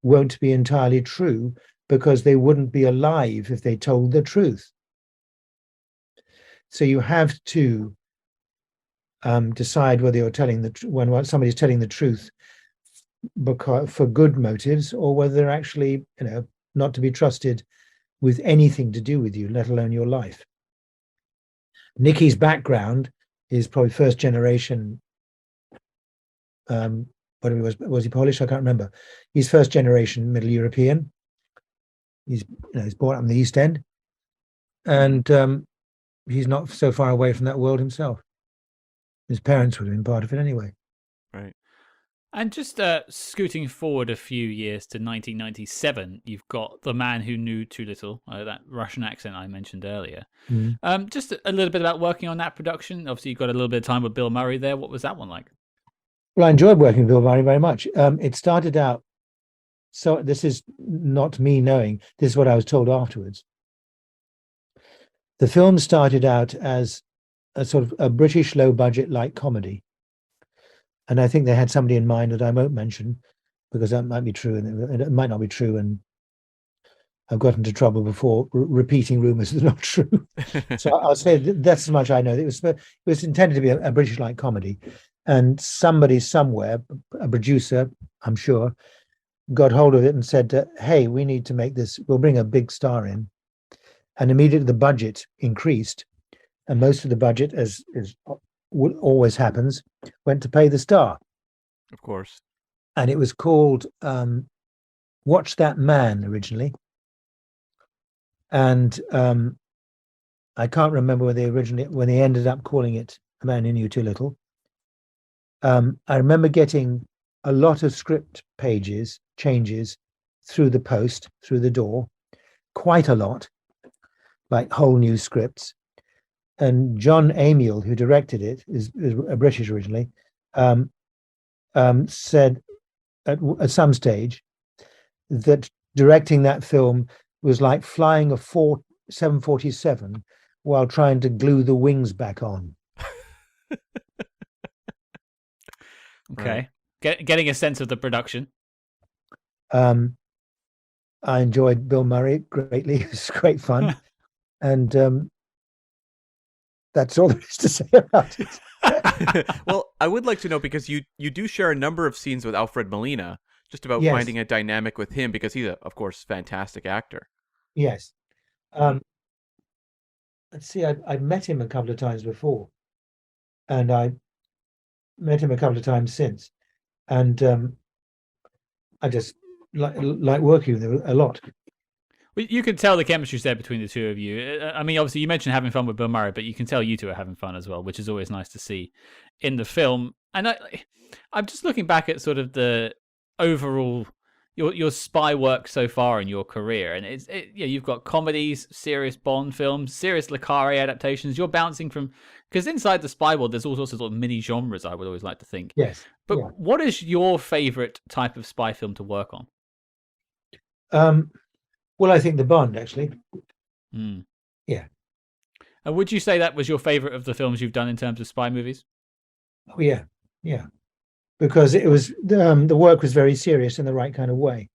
won't be entirely true, because they wouldn't be alive if they told the truth. So you have to decide whether you're telling when somebody's telling the truth for good motives, or whether they're actually, not to be trusted with anything to do with you, let alone your life. Nicky's background is probably first generation. Was he Polish? I can't remember. He's first generation Middle European. He's brought up in the East End, and he's not so far away from that world himself. His parents would have been part of it anyway. Right. And just scooting forward a few years to 1997, you've got The Man Who Knew Too Little, that Russian accent I mentioned earlier. Just a little bit about working on that production. Obviously, you got a little bit of time with Bill Murray there. What was that one like? Well, I enjoyed working with Bill Murray very much. It started out, so this is not me knowing, this is what I was told afterwards. The film started out as a sort of a British low-budget light comedy, and I think they had somebody in mind that I won't mention because that might be true, and it might not be true, and I've got into trouble before repeating rumors that are not true. So I'll say that's as much I know. It was intended to be a British light comedy, and somebody somewhere, a producer, I'm sure, got hold of it and said, "Hey, we need to make this. We'll bring a big star in," and immediately the budget increased, and most of the budget, as always happens, went to pay the star. Of course. And it was called "Watch That Man" originally. And I can't remember when they ended up calling it "A Man Who Knew Too Little." I remember getting a lot of script changes through the post, through the door, quite a lot, like whole new scripts. And John Amiel, who directed it, is a British originally, said at some stage that directing that film was like flying a 747 while trying to glue the wings back on. Okay. Getting a sense of the production. I enjoyed Bill Murray greatly. It was great fun. And that's all there is to say about it. Well, I would like to know, because you do share a number of scenes with Alfred Molina, just about Yes. finding a dynamic with him, because he's, of course, fantastic actor. Yes. Let's see, I met him a couple of times before, and I met him a couple of times since, and I just like working with him a lot. Well, you can tell the chemistry's there between the two of you. I mean, obviously, you mentioned having fun with Bill Murray, but you can tell you two are having fun as well, which is always nice to see in the film. And I'm just looking back at sort of the overall your spy work so far in your career, and you've got comedies, serious Bond films, serious Le Carré adaptations. You're bouncing from, because inside the spy world, there's all sorts of sort of mini genres. I would always like to think. Yes, but yeah. What is your favorite type of spy film to work on? Well, I think the Bond, actually. Yeah. And would you say that was your favorite of the films you've done in terms of spy movies? Oh, yeah, because it was the work was very serious in the right kind of way.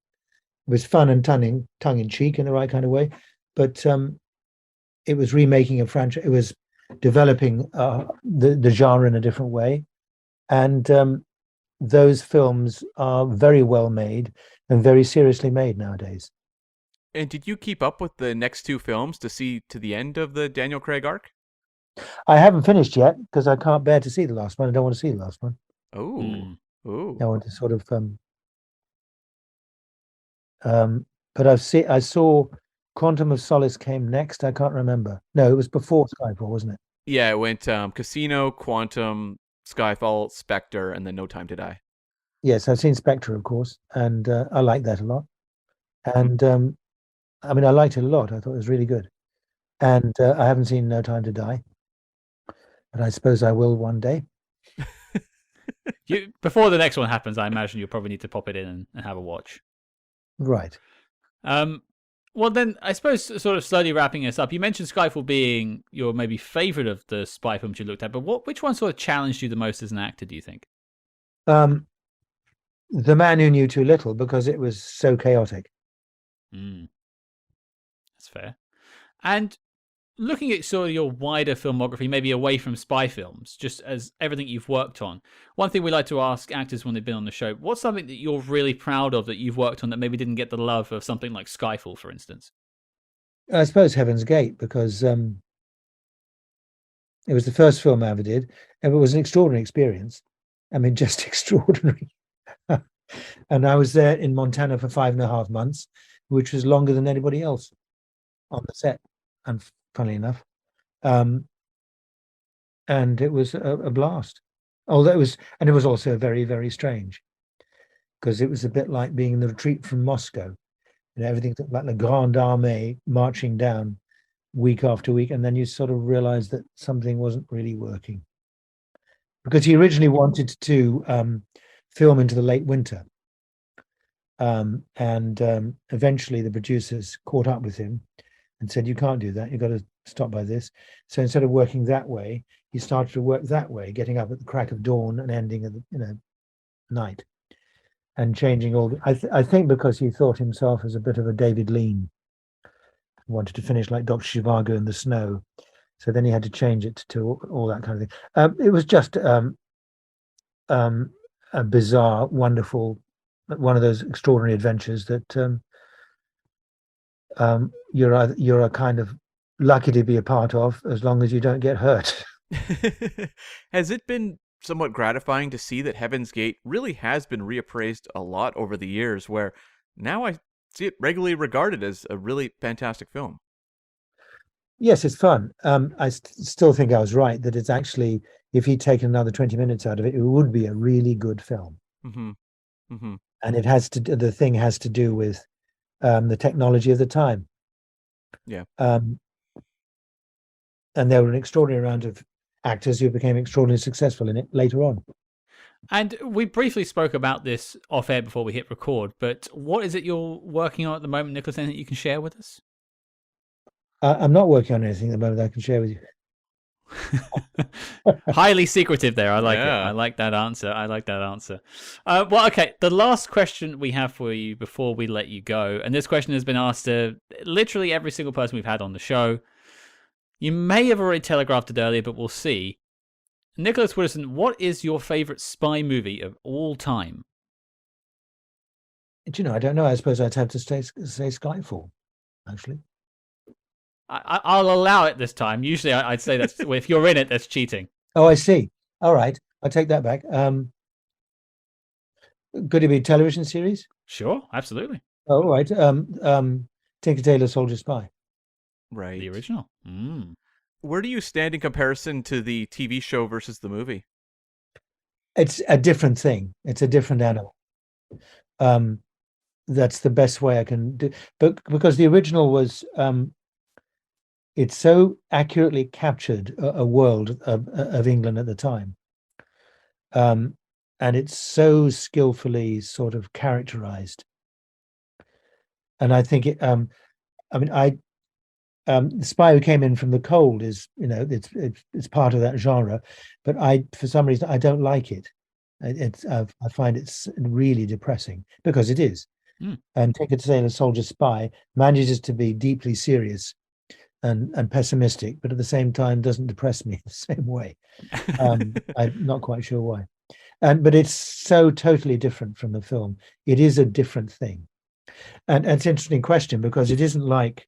It was fun and tongue in cheek in the right kind of way, but it was remaking a franchise. It was developing the genre in a different way, and those films are very well made and very seriously made nowadays. And did you keep up with the next two films to see to the end of the Daniel Craig arc? I haven't finished yet because I can't bear to see the last one. I don't want to see the last one. Oh, I want to sort of but I saw Quantum of Solace came next. I can't remember. No, it was before Skyfall, wasn't it? Yeah, it went Casino, Quantum, Skyfall, Spectre, and then No Time to Die. Yes, I've seen Spectre, of course, and I like that a lot. And I mean, I liked it a lot. I thought it was really good. And I haven't seen No Time to Die, but I suppose I will one day. Before the next one happens, I imagine you'll probably need to pop it in and have a watch. Right. Well, then, I suppose sort of slowly wrapping us up, you mentioned Skyfall being your maybe favorite of the spy films you looked at, but which one sort of challenged you the most as an actor, do you think? The Man Who Knew Too Little, because it was so chaotic. That's fair. And looking at sort of your wider filmography, maybe away from spy films, just as everything you've worked on, one thing we like to ask actors when they've been on the show, what's something that you're really proud of that you've worked on that maybe didn't get the love of something like Skyfall, for instance? I suppose Heaven's Gate, because it was the first film I ever did, and it was an extraordinary experience. I mean, just extraordinary. And I was there in Montana for 5.5 months, which was longer than anybody else on the set, and funnily enough. And it was a blast. Although it was also very, very strange, because it was a bit like being in the retreat from Moscow. You know, everything like the Grande Armée marching down week after week, and then you sort of realize that something wasn't really working. Because he originally wanted to film into the late winter. And eventually the producers caught up with him and said, "You can't do that. You've got to stop by this. So instead of working that way, he started to work that way, getting up at the crack of dawn and ending at the night, and changing all. I think because he thought himself as a bit of a David Lean, wanted to finish like Dr. Zhivago in the snow. So then he had to change it to all that kind of thing. It was just a bizarre, wonderful, one of those extraordinary adventures that you're a kind of lucky to be a part of, as long as you don't get hurt. Has it been somewhat gratifying to see that Heaven's Gate really has been reappraised a lot over the years, where now I see it regularly regarded as a really fantastic film? Yes, it's fun. I still think I was right that it's actually, if he'd taken another 20 minutes out of it, it would be a really good film. Mm-hmm. Mm-hmm. And the thing has to do with the technology of the time. Yeah. And there were an extraordinary amount of actors who became extraordinarily successful in it later on. And we briefly spoke about this off air before we hit record, but what is it you're working on at the moment, Nicholas? Anything you can share with us? I'm not working on anything at the moment that I can share with you. Highly secretive there. I like it. Yeah. I like that answer. Well, okay. The last question we have for you before we let you go, and this question has been asked to literally every single person we've had on the show. You may have already telegraphed it earlier, but we'll see. Nicholas Woodeson, what is your favorite spy movie of all time? Do you know, I don't know. I suppose I'd have to say Skyfall, actually. I'll allow it this time. Usually I'd say that's if you're in it, that's cheating. Oh, I see. All right. I'll take that back. Could it be a television series? Sure, absolutely. Oh, all right. Tinker Tailor Soldier Spy. Right. The original. Where do you stand in comparison to the TV show versus the movie? It's a different thing. It's a different animal. That's the best way I can do. But because the original was, it so accurately captured a world of England at the time. And it's so skillfully sort of characterized. And I think the Spy Who Came In From the Cold is, it's part of that genre, but for some reason, I don't like it. I find it's really depressing, because it is. And Tinker Tailor Soldier Spy manages to be deeply serious and pessimistic, but at the same time doesn't depress me the same way. I'm not quite sure why. But it's so totally different from the film. It is a different thing. And it's an interesting question, because it isn't like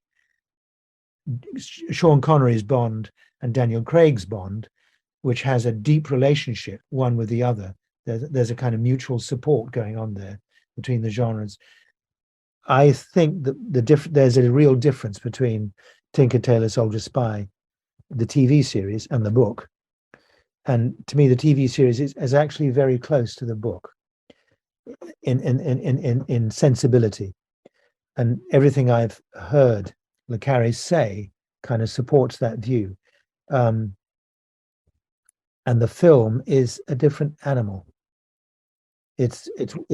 Sean Connery's Bond and Daniel Craig's Bond, which has a deep relationship one with the other. There's a kind of mutual support going on there between the genres. I think that there's a real difference between Tinker Tailor Soldier Spy, the TV series, and the book. And to me, the TV series is actually very close to the book in sensibility. And everything I've heard Le Carré say kind of supports that view. And the film is a different animal. It's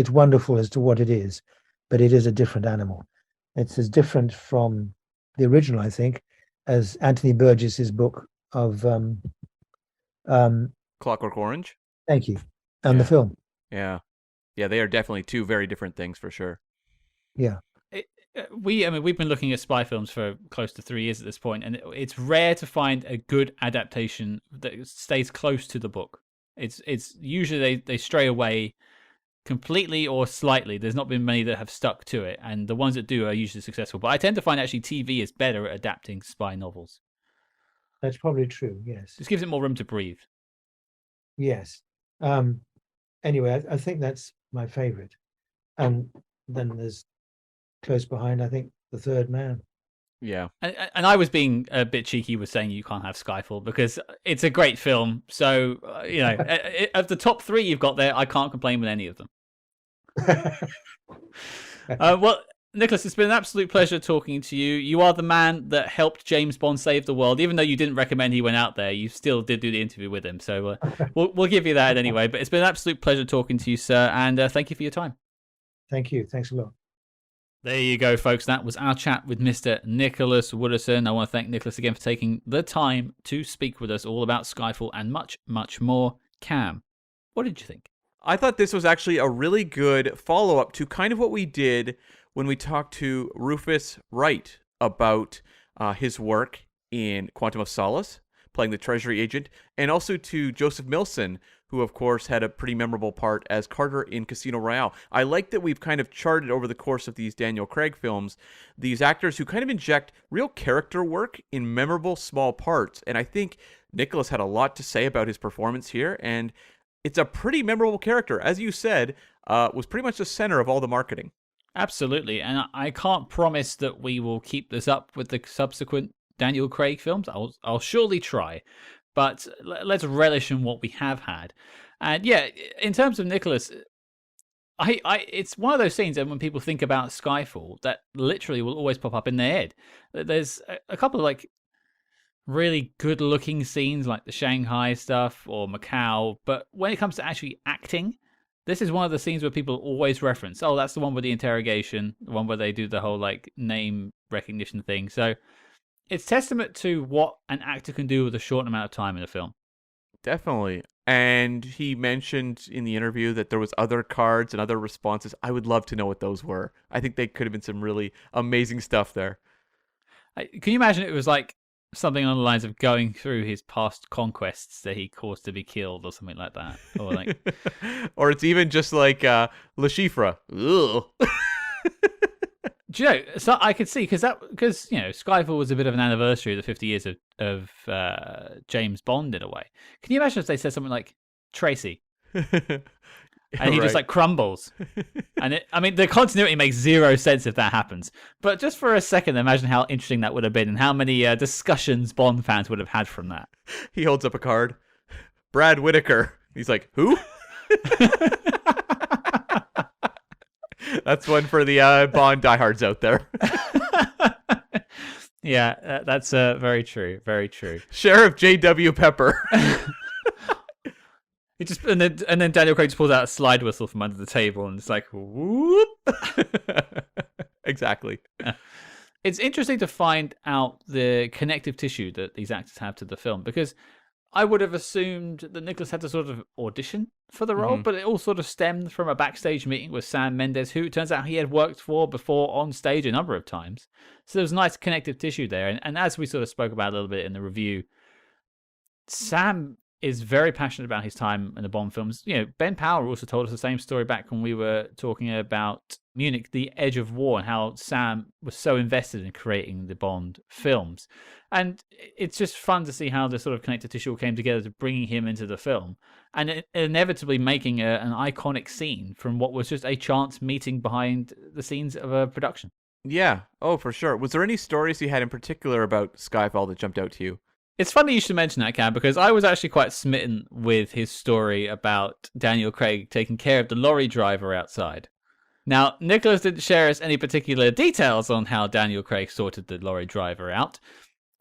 wonderful as to what it is, but it is a different animal. It's as different from the original, I think, as Anthony Burgess's book of Clockwork Orange. Thank you. And the film. Yeah, they are definitely two very different things for sure. Yeah. We've been looking at spy films for close to 3 years at this point, and it's rare to find a good adaptation that stays close to the book. It's usually they stray away completely or slightly. There's not been many that have stuck to it, and the ones that do are usually successful. But I tend to find actually TV is better at adapting spy novels. That's probably true. Yes. Just gives it more room to breathe. Yes. Anyway, I think that's my favorite. And then there's close behind, I think, The Third Man. Yeah. And I was being a bit cheeky with saying you can't have Skyfall, because it's a great film. So, of the top 3 you've got there, I can't complain with any of them. Well, Nicholas, it's been an absolute pleasure talking to you. You are the man that helped James Bond save the world. Even though you didn't recommend he went out there, you still did do the interview with him. So we'll give you that anyway. But it's been an absolute pleasure talking to you, sir. And thank you for your time. Thank you. Thanks a lot. There you go, folks. That was our chat with Mr. Nicholas Woodeson. I want to thank Nicholas again for taking the time to speak with us all about Skyfall and much, much more. Cam, what did you think? I thought this was actually a really good follow-up to kind of what we did when we talked to Rufus Wright about his work in Quantum of Solace, playing the Treasury agent, and also to Joseph Milson, who, of course, had a pretty memorable part as Carter in Casino Royale. I like that we've kind of charted over the course of these Daniel Craig films these actors who kind of inject real character work in memorable small parts. And I think Nicholas had a lot to say about his performance here, and it's a pretty memorable character. As you said, was pretty much the center of all the marketing. Absolutely. And I can't promise that we will keep this up with the subsequent Daniel Craig films. I'll surely try. But let's relish in what we have had. And yeah, in terms of Nicholas, it's one of those scenes that when people think about Skyfall, that literally will always pop up in their head. There's a couple of like really good looking scenes like the Shanghai stuff or Macau. But when it comes to actually acting, this is one of the scenes where people always reference, oh, that's the one with the interrogation, the one where they do the whole like name recognition thing. So it's testament to what an actor can do with a short amount of time in a film. Definitely. And he mentioned in the interview that there was other cards and other responses. I would love to know what those were. I think they could have been some really amazing stuff there. Can you imagine it was like something on the lines of going through his past conquests that he caused to be killed or something like that? Or like, or it's even just like Le Chiffre. Ugh. Do you know? So I could see because Skyfall was a bit of an anniversary of the 50 years of James Bond in a way. Can you imagine if they said something like Tracy, and he just like crumbles? And the continuity makes zero sense if that happens. But just for a second, imagine how interesting that would have been, and how many discussions Bond fans would have had from that. He holds up a card, Brad Whitaker. He's like, who? That's one for the Bond diehards out there. Yeah, that's very true. Very true. Sheriff J.W. Pepper. And then Daniel Craig just pulls out a slide whistle from under the table and it's like, whoop. Exactly. It's interesting to find out the connective tissue that these actors have to the film, because I would have assumed that Nicholas had to sort of audition for the role, but it all sort of stemmed from a backstage meeting with Sam Mendes, who it turns out he had worked for before on stage a number of times. So there was nice connective tissue there. And as we sort of spoke about a little bit in the review, Sam is very passionate about his time in the Bond films. You know, Ben Powell also told us the same story back when we were talking about Munich, The Edge of War, and how Sam was so invested in creating the Bond films. And it's just fun to see how the sort of connective tissue came together to bringing him into the film, and inevitably making an iconic scene from what was just a chance meeting behind the scenes of a production. Yeah. Oh, for sure. Was there any stories you had in particular about Skyfall that jumped out to you? It's funny you should mention that, Cam, because I was actually quite smitten with his story about Daniel Craig taking care of the lorry driver outside. Now, Nicholas didn't share us any particular details on how Daniel Craig sorted the lorry driver out.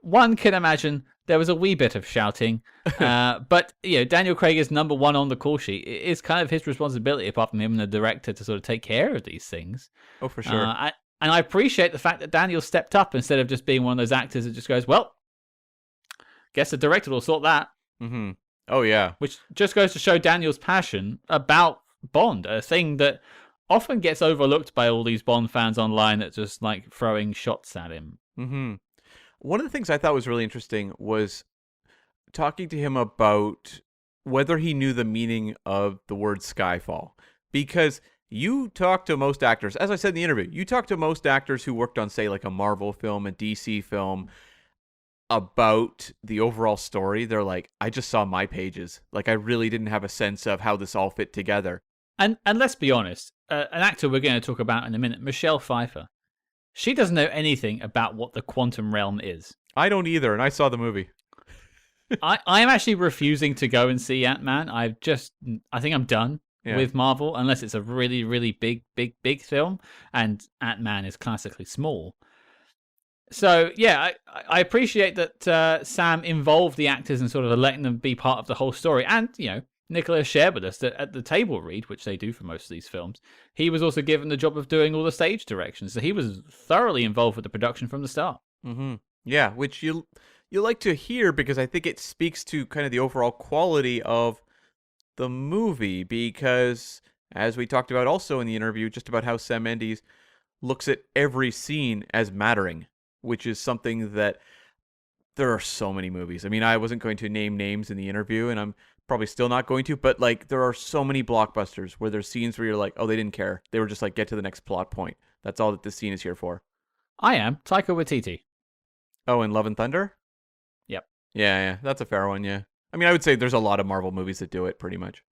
One can imagine there was a wee bit of shouting, but Daniel Craig is number one on the call sheet. It is kind of his responsibility, apart from him and the director, to sort of take care of these things. Oh, for sure. And I appreciate the fact that Daniel stepped up instead of just being one of those actors that just goes, well, guess the director will sort that. Mm-hmm. Oh, yeah. Which just goes to show Daniel's passion about Bond, a thing that often gets overlooked by all these Bond fans online that just like throwing shots at him. Mm-hmm. One of the things I thought was really interesting was talking to him about whether he knew the meaning of the word Skyfall. Because you talk to most actors, as I said in the interview, you talk to most actors who worked on, say, like a Marvel film, a DC film, about the overall story. They're like, I just saw my pages. Like, I really didn't have a sense of how this all fit together. And let's be honest, an actor we're going to talk about in a minute, Michelle Pfeiffer, she doesn't know anything about what the quantum realm is. I don't either, and I saw the movie. I am actually refusing to go and see Ant-Man. I think I'm done with Marvel, unless it's a really, really big film, and Ant-Man is classically small. So, yeah, I appreciate that Sam involved the actors and sort of letting them be part of the whole story. And, Nicholas shared with us that at the table read, which they do for most of these films, he was also given the job of doing all the stage directions. So he was thoroughly involved with the production from the start. Mm-hmm. Yeah, which you like to hear because I think it speaks to kind of the overall quality of the movie. Because as we talked about also in the interview, just about how Sam Mendes looks at every scene as mattering, which is something that there are so many movies. I mean, I wasn't going to name names in the interview, and I'm probably still not going to, but like there are so many blockbusters where there's scenes where you're like, oh, they didn't care. They were just like, get to the next plot point. That's all that this scene is here for. I am Taika Waititi. Oh, and Love and Thunder? Yep. Yeah, that's a fair one, yeah. I mean, I would say there's a lot of Marvel movies that do it, pretty much.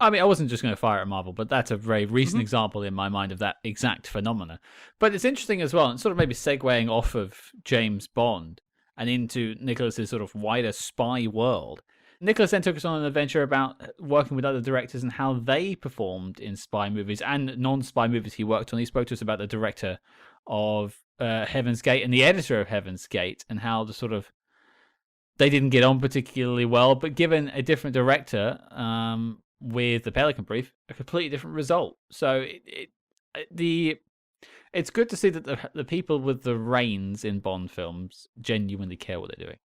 I mean, I wasn't just going to fire at Marvel, but that's a very recent example in my mind of that exact phenomena. But it's interesting as well, and sort of maybe segueing off of James Bond and into Nicholas's sort of wider spy world. Nicholas then took us on an adventure about working with other directors and how they performed in spy movies and non-spy movies he worked on. He spoke to us about the director of Heaven's Gate and the editor of Heaven's Gate and how the sort of they didn't get on particularly well, but given a different director with the Pelican Brief, a completely different result. So it's good to see that the people with the reins in Bond films genuinely care what they're doing.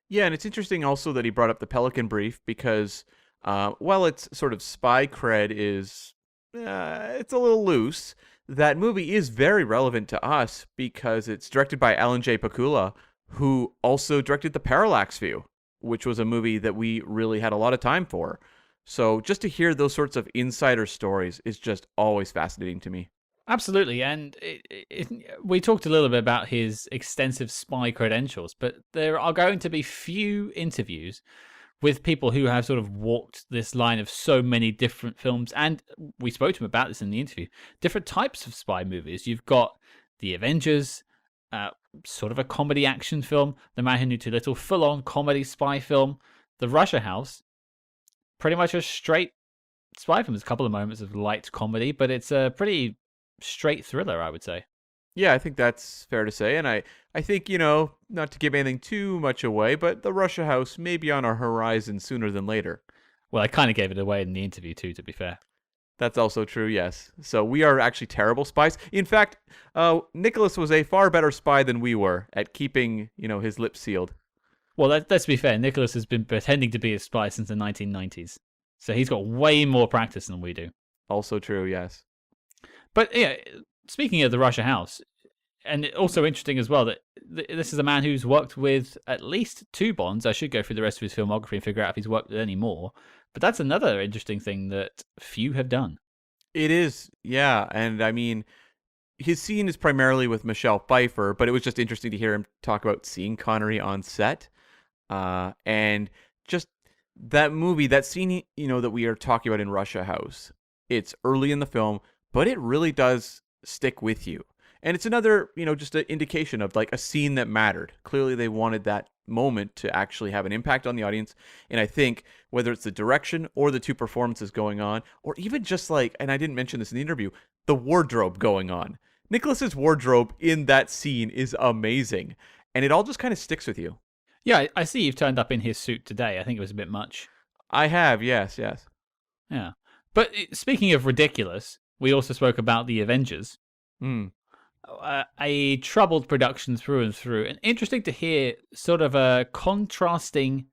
Yeah, and it's interesting also that he brought up the Pelican Brief because while its sort of spy cred is it's a little loose, that movie is very relevant to us because it's directed by Alan J. Pakula, who also directed The Parallax View, which was a movie that we really had a lot of time for. So just to hear those sorts of insider stories is just always fascinating to me. Absolutely, and we talked a little bit about his extensive spy credentials, but there are going to be few interviews with people who have sort of walked this line of so many different films, and we spoke to him about this in the interview, different types of spy movies. You've got The Avengers, sort of a comedy action film, The Man Who Knew Too Little, full-on comedy spy film, The Russia House, pretty much a straight spy film. There's a couple of moments of light comedy, but it's a pretty straight thriller, I would say. Yeah, I think that's fair to say. And I think, not to give anything too much away, but The Russia House may be on our horizon sooner than later. Well, I kind of gave it away in the interview too, to be fair. That's also true, yes. So we are actually terrible spies. In fact, Nicholas was a far better spy than we were at keeping, his lips sealed. Well, let's be fair. Nicholas has been pretending to be a spy since the 1990s. So he's got way more practice than we do. Also true, yes. But yeah, speaking of the Russia House, and also interesting as well that this is a man who's worked with at least 2 Bonds. I should go through the rest of his filmography and figure out if he's worked with any more. But that's another interesting thing that few have done. It is, yeah. And I mean, his scene is primarily with Michelle Pfeiffer, but it was just interesting to hear him talk about seeing Connery on set. And just that movie, that scene, that we are talking about in Russia House. It's early in the film, but it really does stick with you. And it's another, just an indication of like a scene that mattered. Clearly they wanted that moment to actually have an impact on the audience. And I think whether it's the direction or the 2 performances going on, or even just like, and I didn't mention this in the interview, the wardrobe going on. Nicholas's wardrobe in that scene is amazing. And it all just kind of sticks with you. Yeah, I see you've turned up in his suit today. I think it was a bit much. I have, yes. Yeah. But speaking of ridiculous, we also spoke about The Avengers. A troubled production through and through. And interesting to hear sort of a contrasting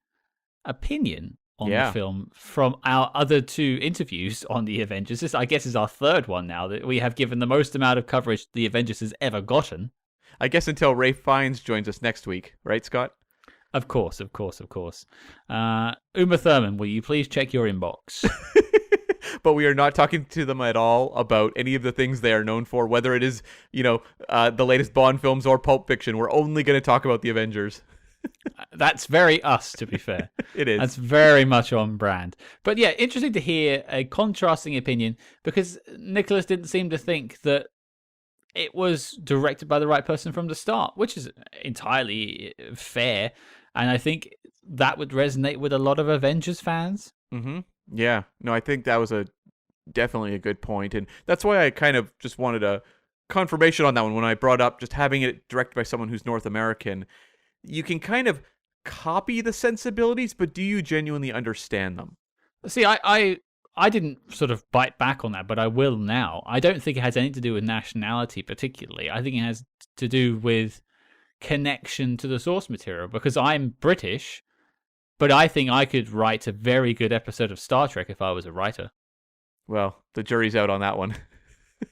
opinion on the film from our other 2 interviews on The Avengers. This, I guess, is our 3rd one now that we have given the most amount of coverage The Avengers has ever gotten. I guess until Ray Fiennes joins us next week. Right, Scott? Of course. Uma Thurman, will you please check your inbox? But we are not talking to them at all about any of the things they are known for, whether it is, the latest Bond films or Pulp Fiction. We're only going to talk about The Avengers. That's very us, to be fair. It is. That's very much on brand. But yeah, interesting to hear a contrasting opinion because Nicholas didn't seem to think that it was directed by the right person from the start, which is entirely fair. And I think that would resonate with a lot of Avengers fans. Mm-hmm. Yeah. No, I think that was definitely a good point. And that's why I kind of just wanted a confirmation on that one when I brought up just having it directed by someone who's North American. You can kind of copy the sensibilities, but do you genuinely understand them? See, I didn't sort of bite back on that, but I will now. I don't think it has anything to do with nationality particularly. I think it has to do with connection to the source material, because I'm British, but I think I could write a very good episode of Star Trek if I was a writer. Well, the jury's out on that one.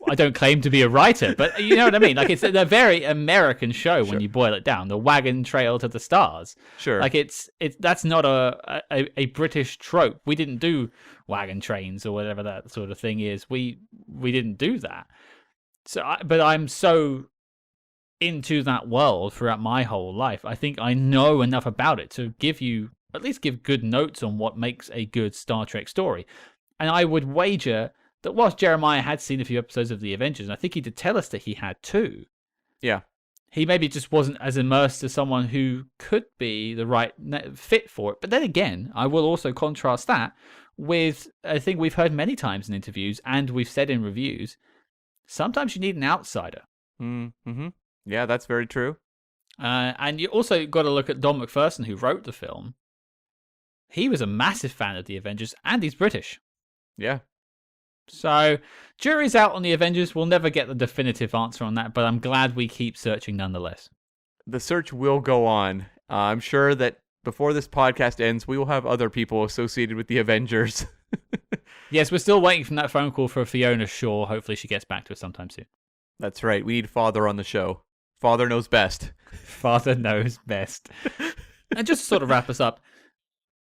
I don't claim to be a writer, but you know what I mean? Like, it's a very American show when you boil it down. The wagon trail to the stars. Sure. Like, that's not a British trope. We didn't do wagon trains or whatever that sort of thing is. We didn't do that. But I'm so into that world throughout my whole life. I think I know enough about it to at least give good notes on what makes a good Star Trek story. And I would wager that whilst Jeremiah had seen a few episodes of the Avengers, and I think he did tell us that he had too. Yeah. He maybe just wasn't as immersed as someone who could be the right fit for it. But then again, I will also contrast that with a thing we've heard many times in interviews and we've said in reviews. Sometimes you need an outsider. Mm-hmm. Yeah, that's very true. And you also got to look at Don McPherson, who wrote the film. He was a massive fan of the Avengers, and he's British. Yeah. So, jury's out on the Avengers. We'll never get the definitive answer on that, but I'm glad we keep searching nonetheless. The search will go on. I'm sure that before this podcast ends, we will have other people associated with the Avengers. Yes, we're still waiting for that phone call for Fiona Shaw. Hopefully she gets back to us sometime soon. That's right. We need Father on the show. Father knows best. Father knows best. And just to sort of wrap us up,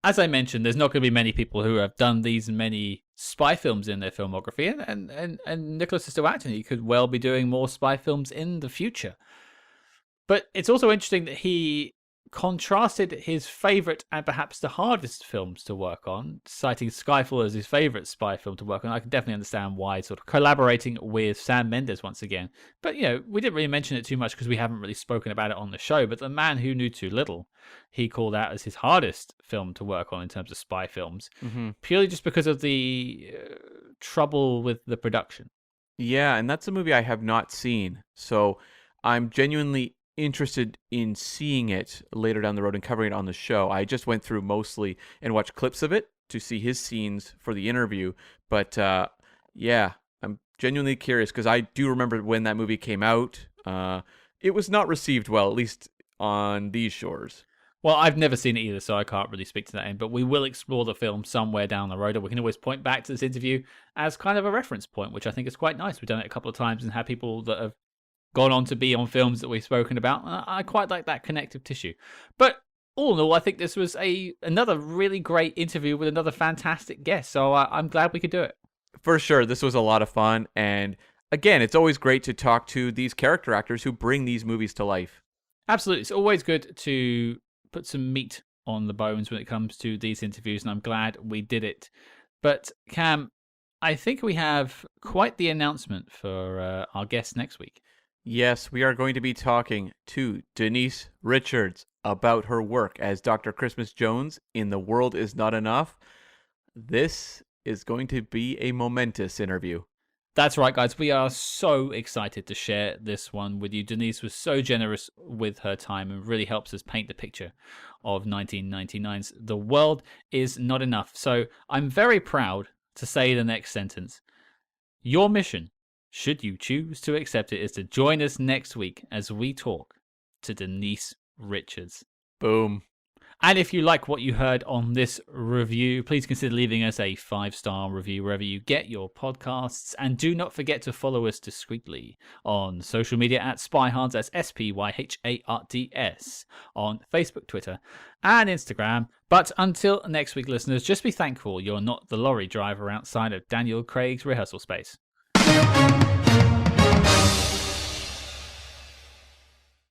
as I mentioned, there's not going to be many people who have done these many spy films in their filmography, and Nicholas is still acting. He could well be doing more spy films in the future. But it's also interesting that he contrasted his favourite and perhaps the hardest films to work on, citing Skyfall as his favourite spy film to work on. I can definitely understand why, sort of collaborating with Sam Mendes once again. But, you know, we didn't really mention it too much because we haven't really spoken about it on the show. But The Man Who Knew Too Little, he called out as his hardest film to work on in terms of spy films, purely just because of the trouble with the production. Yeah, and that's a movie I have not seen. So I'm genuinely interested in seeing it later down the road and covering it on the show. I just went through mostly and watched clips of it to see his scenes for the interview. But yeah, I'm genuinely curious because I do remember when that movie came out. It was not received well, at least on these shores. Well, I've never seen it either, so I can't really speak to that end, but we will explore the film somewhere down the road, or we can always point back to this interview as kind of a reference point, which I think is quite nice. We've done it a couple of times and had people that have gone on to be on films that we've spoken about. I quite like that connective tissue. But all in all, I think this was another really great interview with another fantastic guest, so I'm glad we could do it. For sure, this was a lot of fun, and again, it's always great to talk to these character actors who bring these movies to life. Absolutely. It's always good to put some meat on the bones when it comes to these interviews, and I'm glad we did it. But Cam, I think we have quite the announcement for our guest next week. Yes, we are going to be talking to Denise Richards about her work as Dr. Christmas Jones in The World Is Not Enough. This is going to be a momentous interview. That's right, guys. We are so excited to share this one with you. Denise was so generous with her time and really helps us paint the picture of 1999's The World Is Not Enough. So I'm very proud to say the next sentence. Your mission, should you choose to accept it, is to join us next week as we talk to Denise Richards. Boom. And if you like what you heard on this review, please consider leaving us a 5-star review wherever you get your podcasts. And do not forget to follow us discreetly on social media at SpyHards, that's SpyHards, on Facebook, Twitter, and Instagram. But until next week, listeners, just be thankful you're not the lorry driver outside of Daniel Craig's rehearsal space.